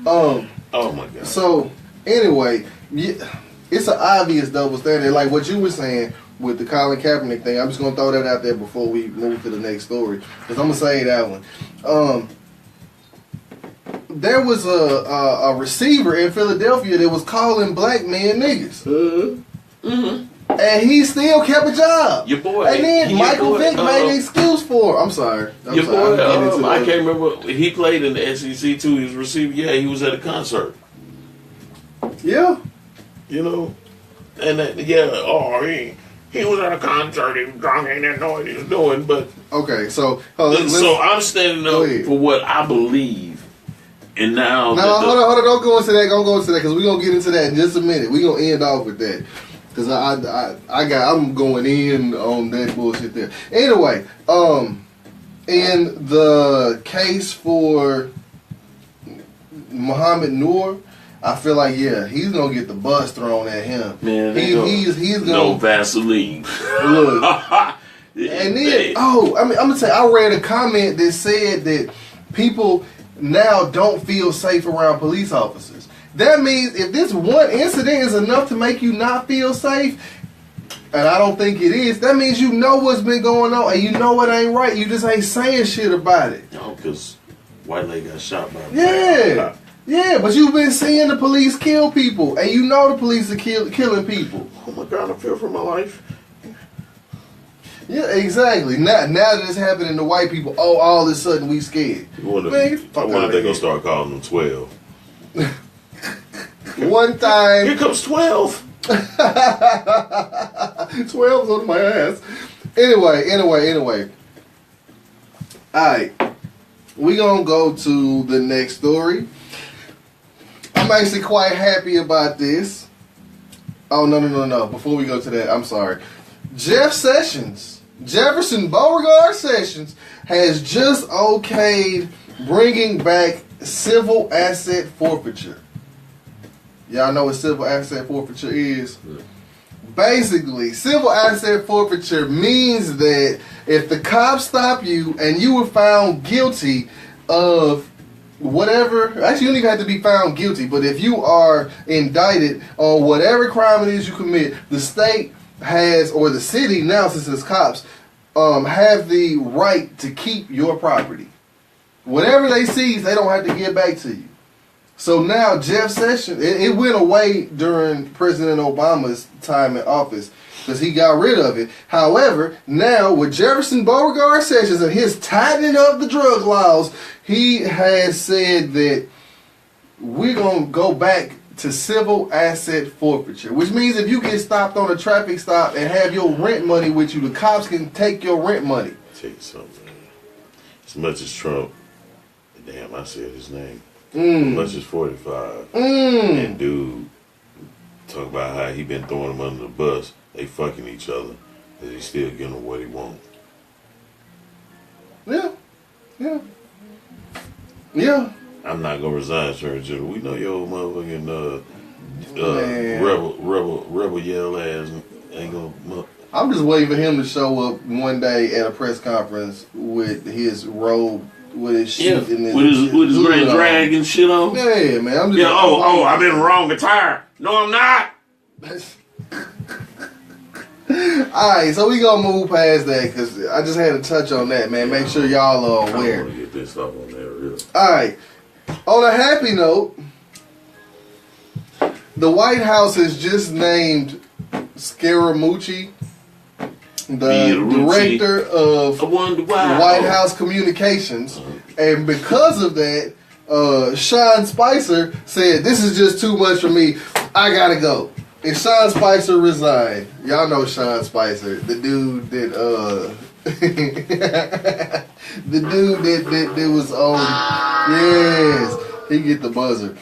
Oh my God. So anyway, it's an obvious double standard, like what you were saying with the Colin Kaepernick thing. I'm just gonna throw that out there before we move to the next story because I'm gonna say that one. There was a receiver in Philadelphia that was calling black men niggas. Mm-hmm. And he still kept a job. Your boy. And then Michael Vick made an excuse for him. I'm sorry. Your boy, I can't remember. He played in the SEC too. He was a receiver. Yeah, he was at a concert. Yeah. You know? And he was at a concert. He was drunk. He didn't know what he was doing. But okay, so I'm standing up for what I believe. And now, hold on, don't go into that. Don't go into that because we're gonna get into that in just a minute. We're gonna end off with that because I'm going in on that bullshit there. Anyway, in the case for Muhammad Noor, I feel like he's gonna get the bus thrown at him. Man, he's gonna no Vaseline. Look, and then I'm gonna say I read a comment that said that people now don't feel safe around police officers. That means if this one incident is enough to make you not feel safe, and I don't think it is, that means you know what's been going on and you know what ain't right. You just ain't saying shit about it. No, because white lady got shot by a black. Yeah, but you've been seeing the police kill people and you know the police are killing people. Oh my God, I fear for my life. Yeah, exactly. Now that it's happening to white people, all of a sudden we scared. I wonder if they're going to start calling them 12. One time. Here comes 12. 12's on my ass. Anyway. Alright. We gonna go to the next story. I'm actually quite happy about this. Oh, no. Before we go to that, I'm sorry. Jefferson Beauregard Sessions has just okayed bringing back civil asset forfeiture. Y'all know what civil asset forfeiture is? Yeah. Basically, civil asset forfeiture means that if the cops stop you and you were found guilty of whatever, actually you don't even have to be found guilty, but if you are indicted on whatever crime it is you commit, the state has, or the city now, since it's cops, have the right to keep your property. Whatever they seize, they don't have to give back to you. So now Jeff Sessions, it went away during President Obama's time in office because he got rid of it. However, now with Jefferson Beauregard Sessions and his tightening of the drug laws, he has said that we're going to go back to civil asset forfeiture, which means if you get stopped on a traffic stop and have your rent money with you, the cops can take your rent money. Tell you something, man. As much as Trump, damn, I said his name. As much as 45, and dude talk about how he been throwing them under the bus. They fucking each other, and he still getting them what he want. Yeah. I'm not gonna resign, Attorney General. We know your motherfucking rebel yell ass ain't gonna. I'm just waiting for him to show up one day at a press conference with his robe, with his shit in his, with his grand drag and shit on. Yeah, man. I'm just I've been wrong attire. No, I'm not. Alright, so we gonna move past that because I just had to touch on that, man. Make sure y'all are aware. I want to get this stuff on there, really. Alright. On a happy note, the White House has just named Scaramucci the director of White House Communications, and because of that, Sean Spicer said, "This is just too much for me. I gotta go." And Sean Spicer resigned. Y'all know Sean Spicer, the dude that that was on. Yes, he get the buzzer.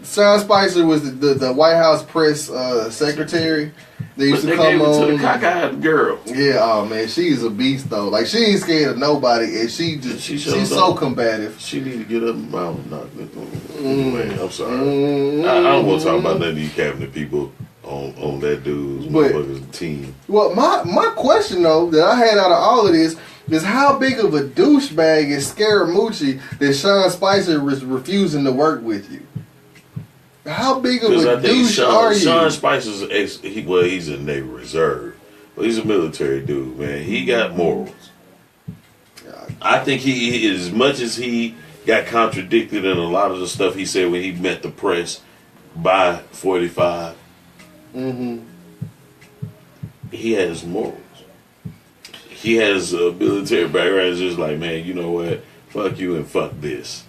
Sean Spicer was the White House press secretary. They used to come on. To the cockeyed girl. Yeah, oh man, she's a beast though. Like she ain't scared of nobody, and she's so combative. She need to get up and mouth and knock it. Anyway, I'm sorry. I don't want to talk about none of these cabinet people on that dude's motherfucker's team. Well, my question though that I had out of all of this is how big of a douchebag is Scaramucci that Sean Spicer was refusing to work with you? How big of a douche are you? Sean Spicer's he's in Navy Reserve, but he's a military dude, man. He got morals. I think he, as much as he got contradicted in a lot of the stuff he said when he met the press by 45, he has morals. He has a military background. It's just like, man, you know what? Fuck you and fuck this.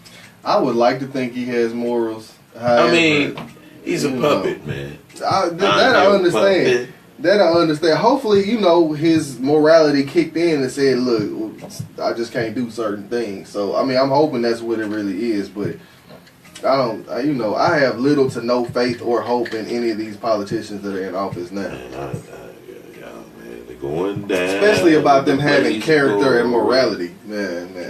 I would like to think he has morals. However, I mean, he's a puppet, man. That I understand. That I understand. Hopefully, his morality kicked in and said, look, I just can't do certain things. So, I mean, I'm hoping that's what it really is. But I have little to no faith or hope in any of these politicians that are in office now. Man, they're going down. Especially about them having character and morality. Man.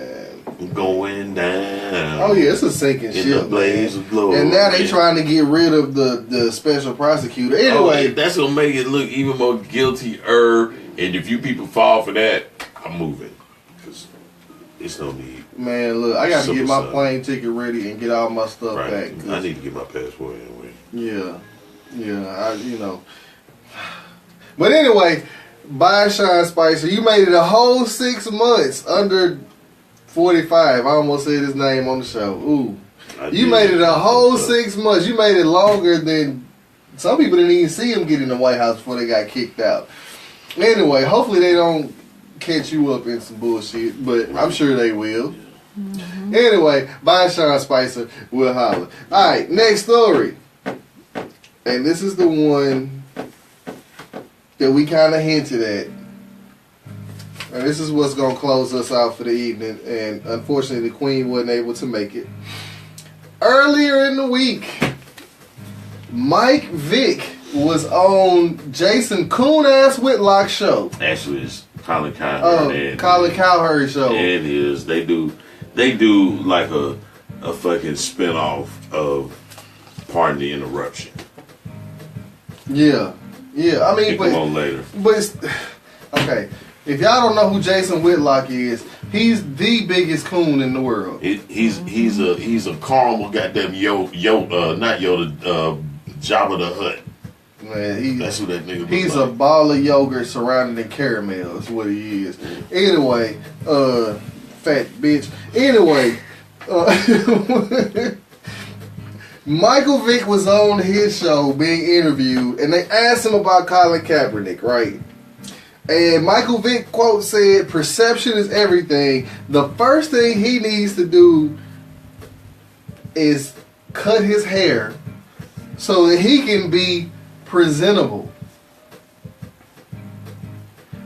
Going down. Oh yeah, it's a sinking ship, man. And now they trying to get rid of the special prosecutor. Anyway, that's gonna make it look even more guilty-er. And if you people fall for that, I'm moving because it's no need. Man, look, I got to get my plane ticket ready and get all my stuff back. I need to get my passport anyway. Yeah. But anyway, by Sean Spicer, you made it a whole 6 months under 45. I almost said his name on the show. Ooh. You made it a whole 6 months. You made it longer than some people didn't even see him get in the White House before they got kicked out. Anyway, hopefully they don't catch you up in some bullshit, but I'm sure they will. Anyway, bye Sean Spicer. We'll holler. Alright, next story. And this is the one that we kind of hinted at. And this is what's going to close us out for the evening. And unfortunately, the Queen wasn't able to make it. Earlier in the week, Mike Vick was on Jason Coon-ass Whitlock's show. Actually, it's Colin Cowherd. Colin Cowherd show. It is. They do like a fucking spinoff of Pardon the Interruption. Yeah. I mean, come on later. But it's, okay. If y'all don't know who Jason Whitlock is, he's the biggest coon in the world. He's a caramel goddamn not Yoda, Jabba the Hutt. Man, that's who that nigga. He's a ball of yogurt surrounded in caramel. Is what he is. Anyway, fat bitch. Anyway, Michael Vick was on his show being interviewed, and they asked him about Colin Kaepernick, right? And Michael Vick, quote, said, perception is everything. The first thing he needs to do is cut his hair so that he can be presentable.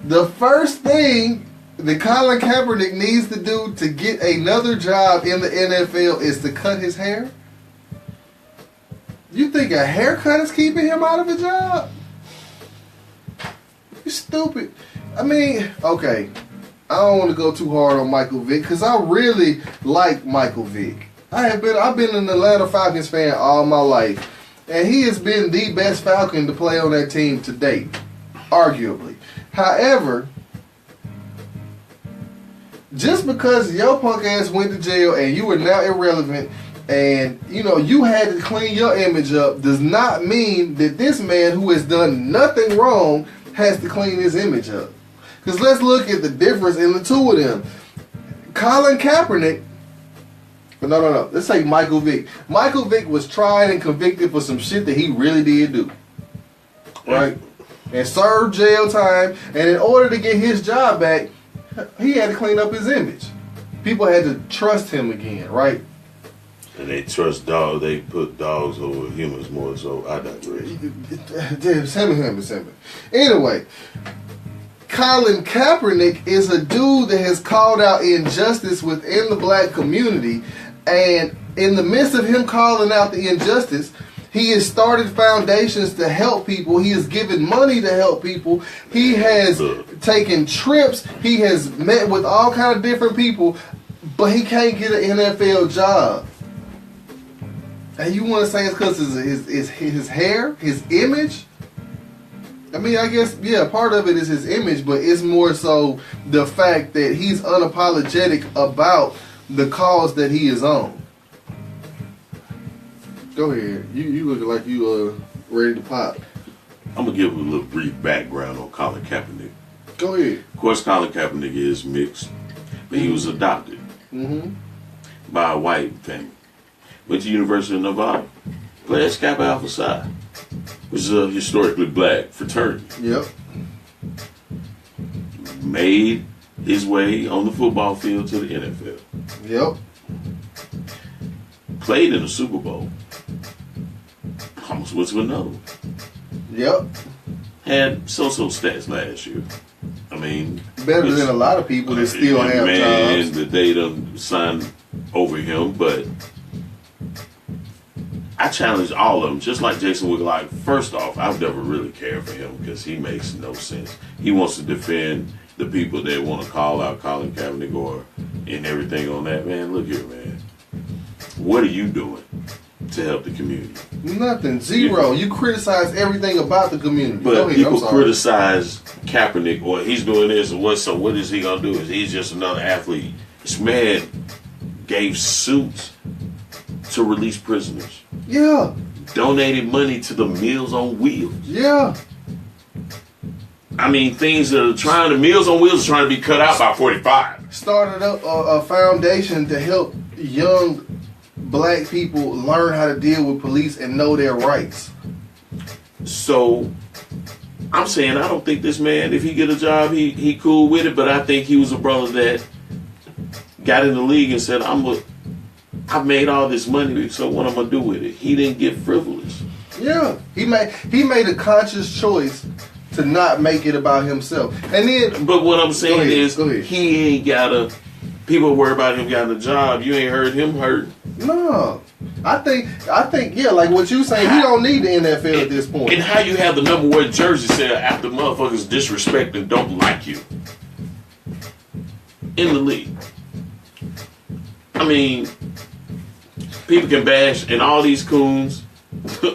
The first thing that Colin Kaepernick needs to do to get another job in the NFL is to cut his hair? You think a haircut is keeping him out of a job? You stupid. I mean, okay. I don't want to go too hard on Michael Vick because I really like Michael Vick. I've been an Atlanta Falcons fan all my life. And he has been the best Falcon to play on that team to date. Arguably. However, just because your punk ass went to jail and you are now irrelevant and you had to clean your image up does not mean that this man who has done nothing wrong has to clean his image up. Because let's look at the difference in the two of them. Colin Kaepernick, no. Let's say Michael Vick. Michael Vick was tried and convicted for some shit that he really did do. Right? And served jail time. And in order to get his job back, he had to clean up his image. People had to trust him again, right? And they trust dogs. They put dogs over humans more, so I digress. Anyway, Colin Kaepernick is a dude that has called out injustice within the black community, and in the midst of him calling out the injustice, he has started foundations to help people. He has given money to help people. He has taken trips. He has met with all kind of different people, but he can't get an NFL job. And you want to say it's because his hair, his image? I mean, I guess, yeah, part of it is his image, but it's more so the fact that he's unapologetic about the cause that he is on. Go ahead. You look like you ready to pop. I'm going to give a little brief background on Colin Kaepernick. Go ahead. Of course, Colin Kaepernick is mixed, but he was adopted by a white family. Went to University of Nevada, played Kappa Alpha Psi, which is a historically black fraternity. Yep. Made his way on the football field to the NFL. Yep. Played in the Super Bowl. Almost went to another one. Yep. Had so-so stats last year. I mean, better than a lot of people that still have jobs. That they done signed over him, but I challenge all of them, just like Jason Wick. Like, first off, I've never really cared for him because he makes no sense. He wants to defend the people that want to call out Colin Kaepernick or and everything on that. Man, look here, man. What are you doing to help the community? Nothing. Zero. You criticize everything about the community. But people criticize Kaepernick, or he's doing this, or what? So what is he gonna do? Is he's just another athlete? This man gave suits to release prisoners. Yeah. Donated money to the Meals on Wheels. Yeah. I mean, things that are trying to, Meals on Wheels is trying to be cut out by 45. Started up a foundation to help young black people learn how to deal with police and know their rights. So, I'm saying I don't think this man, if he get a job, he cool with it, but I think he was a brother that got in the league and said, I've made all this money, so what I'm gonna do with it? He didn't get frivolous. Yeah, he made a conscious choice to not make it about himself. And then, but what I'm saying is, he ain't gotta. People worry about him getting a job. You ain't heard him hurt. No, I think, yeah, like what you saying, he don't need the NFL at this point. And how you have the number one jersey said after motherfuckers disrespect and don't like you in the league. I mean, people can bash, and all these coons,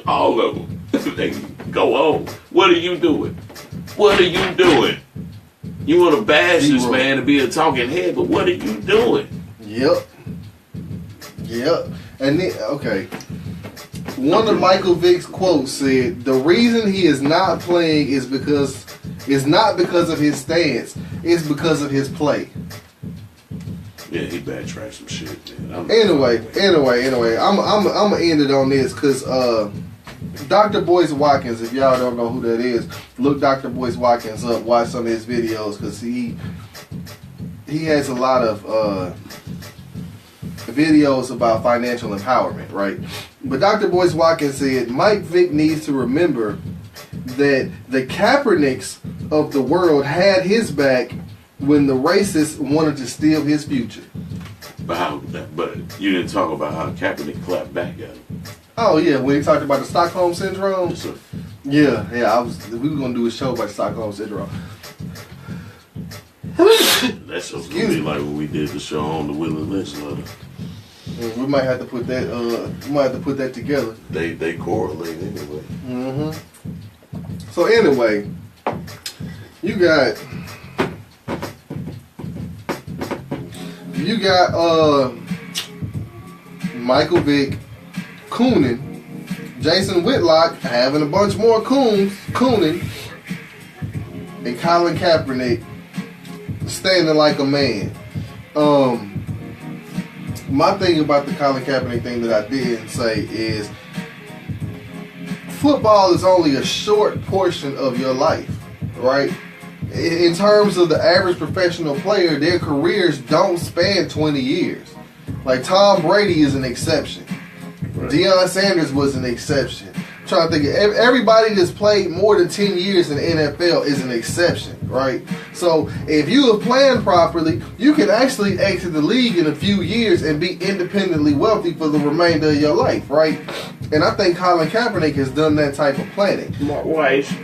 all of them, they go on. What are you doing? What are you doing? You want to bash this man and be a talking head, but what are you doing? Yep. And then, okay. One of Michael Vick's quotes said, "The reason he is not playing is not because of his stance, it's because of his play." Yeah, he backtracked some shit, man. Anyway, I'm gonna end it on this because Dr. Boyce Watkins, if y'all don't know who that is, look Dr. Boyce Watkins up, watch some of his videos because he has a lot of videos about financial empowerment, right? But Dr. Boyce Watkins said Mike Vick needs to remember that the Kaepernicks of the world had his back when the racists wanted to steal his future. But you didn't talk about how Kaepernick clapped back at him. Oh yeah, when he talked about the Stockholm Syndrome. Yes, sir. Yeah. We were gonna do a show about Stockholm Syndrome. That show's gonna be like when we did the show on the Willie Lynch letter. We might have to put that. We might have to put that together. They correlate anyway. So anyway, you got Michael Vick cooning, Jason Whitlock having a bunch more cooning, and Colin Kaepernick standing like a man. My thing about the Colin Kaepernick thing that I did say is football is only a short portion of your life, right? In terms of the average professional player, their careers don't span 20 years. Like Tom Brady is an exception. Right. Deion Sanders was an exception. I'm trying to think of everybody that's played more than 10 years in the NFL is an exception, right? So if you have planned properly, you can actually exit the league in a few years and be independently wealthy for the remainder of your life, right? And I think Colin Kaepernick has done that type of planning. My wife.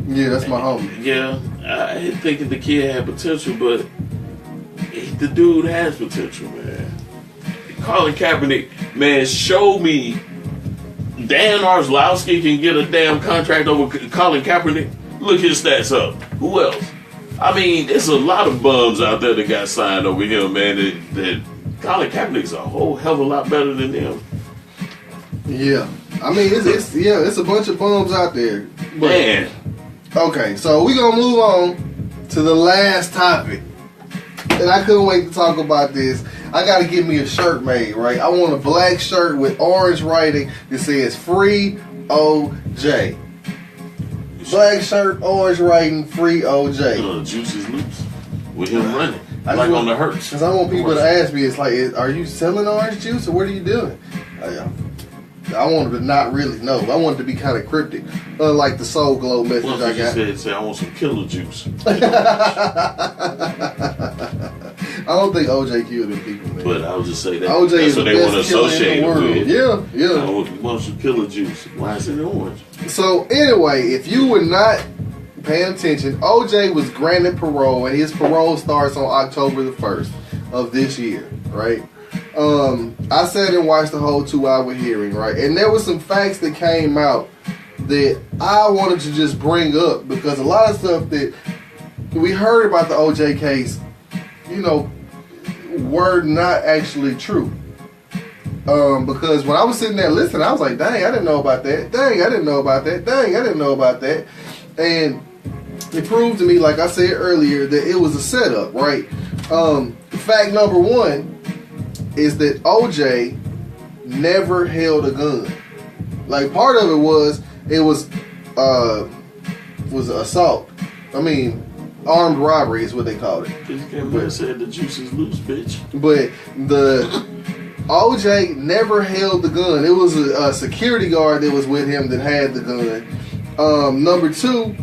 Yeah, that's my homie. Yeah, I thinking the kid had potential, but the dude has potential, man. Colin Kaepernick, man, show me Dan Orlovsky can get a damn contract over Colin Kaepernick. Look his stats up. Who else? I mean, there's a lot of bums out there that got signed over him, man. That Colin Kaepernick's a whole hell of a lot better than them. Yeah, I mean, it's a bunch of bums out there. But, Man. Okay, so we gonna move on to the last topic, and I couldn't wait to talk about this. I gotta get me a shirt made, right? I want a black shirt with orange writing that says "Free OJ." Black shirt, orange writing, "Free OJ." Juice is loose with him running, like on the Hurts. Because I want people to ask me, it's like, are you selling orange juice or what are you doing? I wanted to not really know. I wanted to be kind of cryptic, unlike the Soul Glow message I got. Say, I want some killer juice. I don't think OJ killed them people, man. But I was just saying that OJ that's is what the they want to best killer associate in the it world. with. Yeah. I want some killer juice. Why is it orange? So anyway, if you were not paying attention, OJ was granted parole, and his parole starts on October the 1st of this year, right? I sat and watched the whole 2-hour hearing, right? And there was some facts that came out that I wanted to just bring up, because a lot of stuff that we heard about the OJ case, were not actually true. Because when I was sitting there listening, I was like, dang, I didn't know about that. Dang, I didn't know about that. Dang, I didn't know about that. And it proved to me, like I said earlier, that it was a setup, right? Fact number one is that OJ never held a gun. Like, part of it was assault. I mean, armed robbery is what they called it. You can't said the juice is loose, bitch. But the OJ never held the gun. It was a security guard that was with him that had the gun. Number two,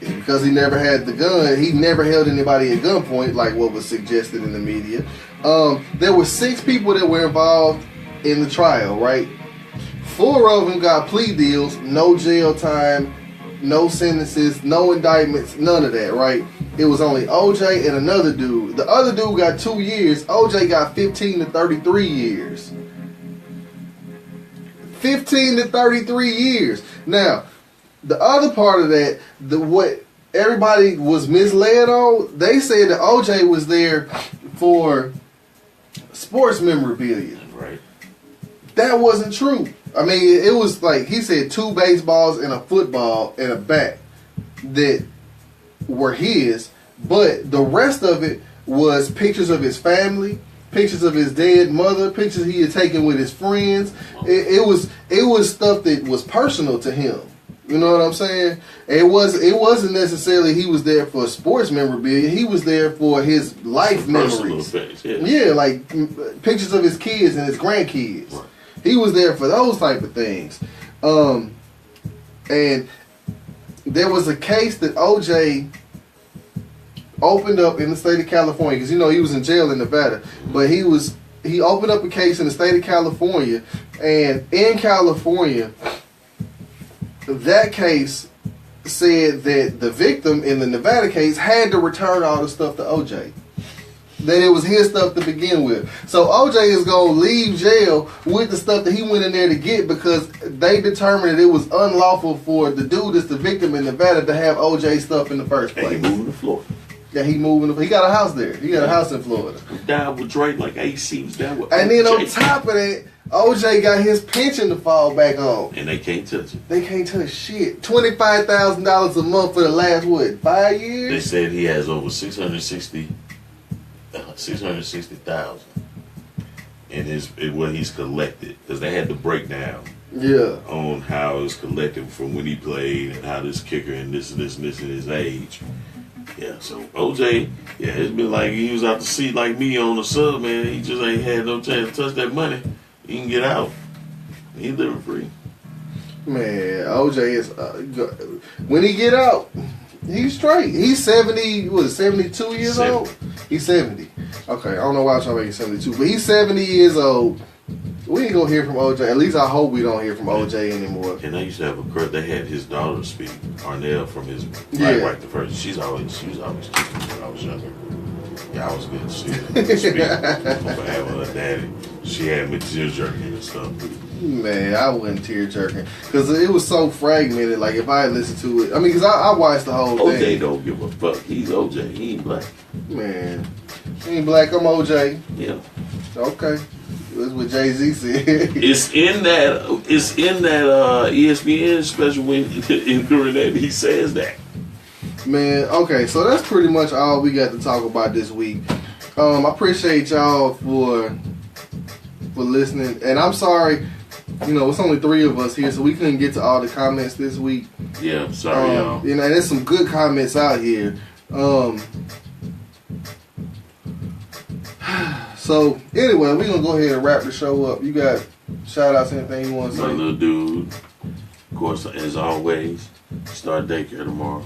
because he never had the gun, he never held anybody at gunpoint, like what was suggested in the media. There were 6 people that were involved in the trial, right? 4 of them got plea deals, no jail time, no sentences, no indictments, none of that, right? It was only OJ and another dude. The other dude got 2 years. OJ got 15 to 33 years. 15 to 33 years. Now, the other part of that, what everybody was misled on, they said that OJ was there for sports memorabilia. Right. That wasn't true. I mean, it was like, he said 2 baseballs and a football and a bat that were his, but the rest of it was pictures of his family, pictures of his dead mother, pictures he had taken with his friends. It was stuff that was personal to him. You know what I'm saying? It wasn't necessarily he was there for sports memorabilia. He was there for his life memories. Effects, yeah, like pictures of his kids and his grandkids. Right. He was there for those type of things. And there was a case that OJ opened up in the state of California, because he was in jail in Nevada, but he opened up a case in the state of California, and in California, that case said that the victim in the Nevada case had to return all the stuff to OJ. That it was his stuff to begin with. So OJ is going to leave jail with the stuff that he went in there to get, because they determined that it was unlawful for the dude that's the victim in Nevada to have OJ stuff in the first place. And he moving to Florida. Yeah, he got a house there. He got a house in Florida. Down with Drake like AC was down with And then on top of that, OJ got his pension to fall back on. And they can't touch it. They can't touch shit. $25,000 a month for the last, 5 years? They said he has over 660,000 in what he's collected, because they had to break down on how it's collected from when he played and how this kicker and this and his age. Yeah, so OJ, it's been like he was out to sea like me on the sub, man. He just ain't had no chance to touch that money. He can get out. He living free. Man, OJ is when he get out, He's straight. He's 70, what, 72 years 70. old? He's 70. Okay, I don't know why I'm trying to make it 72, but he's 70 years old. We ain't gonna hear from OJ. At least I hope we don't hear from OJ anymore. And they used to have a they had his daughter speak, Arnell, from his right the first. She was always kicking me when I was younger. Yeah, I was good to see her speak. For having her daddy. She had me tear jerking and stuff. Man, I wasn't tear jerking because it was so fragmented. Like if I had listened to it, I mean, because I watched the whole thing. OJ don't give a fuck. He's OJ. He ain't black. Man, he ain't black. I'm OJ. Yeah. Okay. That's what Jay-Z said. It's in that ESPN special when in he says that. Man, okay, so that's pretty much all we got to talk about this week. I appreciate y'all for listening, and I'm sorry, it's only 3 of us here, so we couldn't get to all the comments this week. Yeah, I'm sorry, y'all. There's some good comments out here. So anyway, we're gonna go ahead and wrap the show up. You got shout outs, anything you want to say? My little dude, of course, as always, start daycare tomorrow.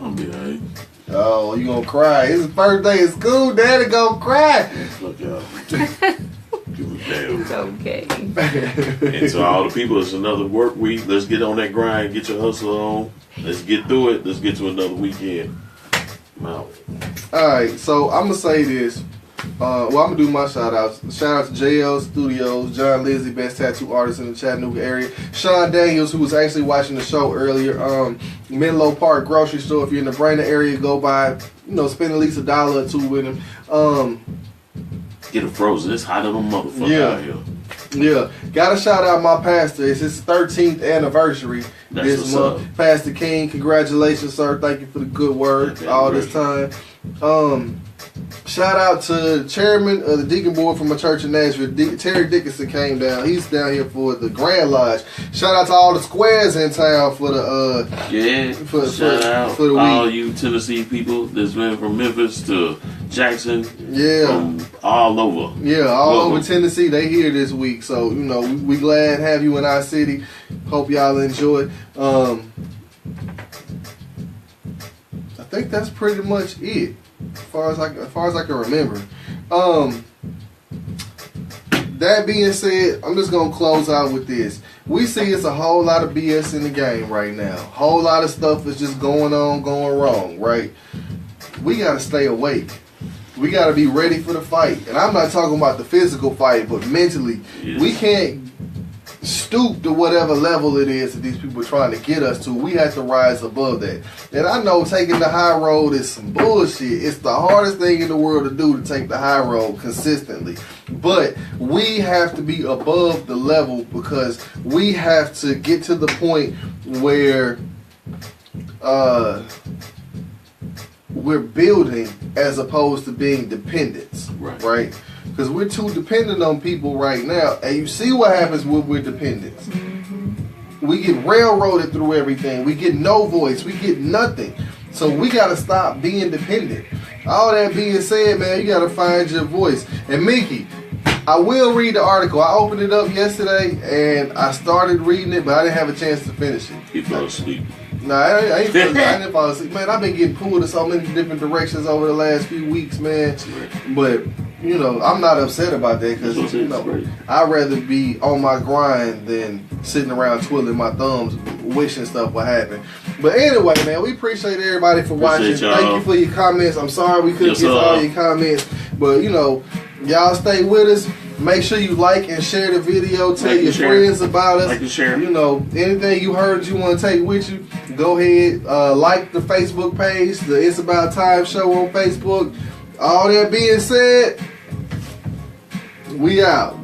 I'll be alright. Oh, you gonna cry? It's his first day of school. Daddy gonna cry. Look, y'all. Give a damn. It's okay. And to all the people, it's another work week. Let's get on that grind. Get your hustle on. Let's get through it. Let's get to another weekend. I'm out. All right, so I'm gonna say this. I'm gonna do my shout outs. Shout out to JL Studios, John Lizzie, best tattoo artist in the Chattanooga area. Sean Daniels, who was actually watching the show earlier. Menlo Park grocery store. If you're in the Brandon area, go by. Spend at least $1 or $2 with him. Get it frozen. It's hot as a motherfucker out here. Yeah, gotta shout out my pastor. It's his 13th anniversary this month. Up. Pastor King, congratulations, sir. Thank you for the good work all this time. Shout out to chairman of the deacon board from my church in Nashville. Terry Dickinson came down. He's down here for the Grand Lodge. Shout out to all the squares in town for the shout out for the all week. you Tennessee people that's been from Memphis to Jackson. Yeah, from all over. Yeah, all over Tennessee. They here this week, so we glad to have you in our city. Hope y'all enjoy. I think that's pretty much it. As far as I can remember. That being said, I'm just gonna close out with this. We see it's a whole lot of BS in the game right now. Whole lot of stuff is just going wrong, right? We gotta stay awake. We gotta be ready for the fight. And I'm not talking about the physical fight, but mentally. Yes. We can't stoop to whatever level it is that these people are trying to get us to. We have to rise above that. And I know taking the high road is some bullshit. It's the hardest thing in the world to do, to take the high road consistently. But we have to be above the level, because we have to get to the point where we're building as opposed to being dependents, right? Because we're too dependent on people right now, and you see what happens when we're dependents. We get railroaded through everything. We get no voice. We get nothing. So we got to stop being dependent. All that being said, man, you got to find your voice. And Mickey, I will read the article. I opened it up yesterday, and I started reading it, but I didn't have a chance to finish it. You fell asleep. Nah, I didn't fall asleep. Man, I've been getting pulled in so many different directions over the last few weeks, man. But, I'm not upset about that, because, I'd rather be on my grind than sitting around twiddling my thumbs wishing stuff would happen. But anyway, man, we appreciate everybody for watching. Thank you for your comments. I'm sorry we couldn't get to all your comments. But, y'all stay with us. Make sure you like and share the video. Tell your friends about us. Like and share. Anything you heard you want to take with you, go ahead. Like the Facebook page, the It's About Time show on Facebook. All that being said, we out.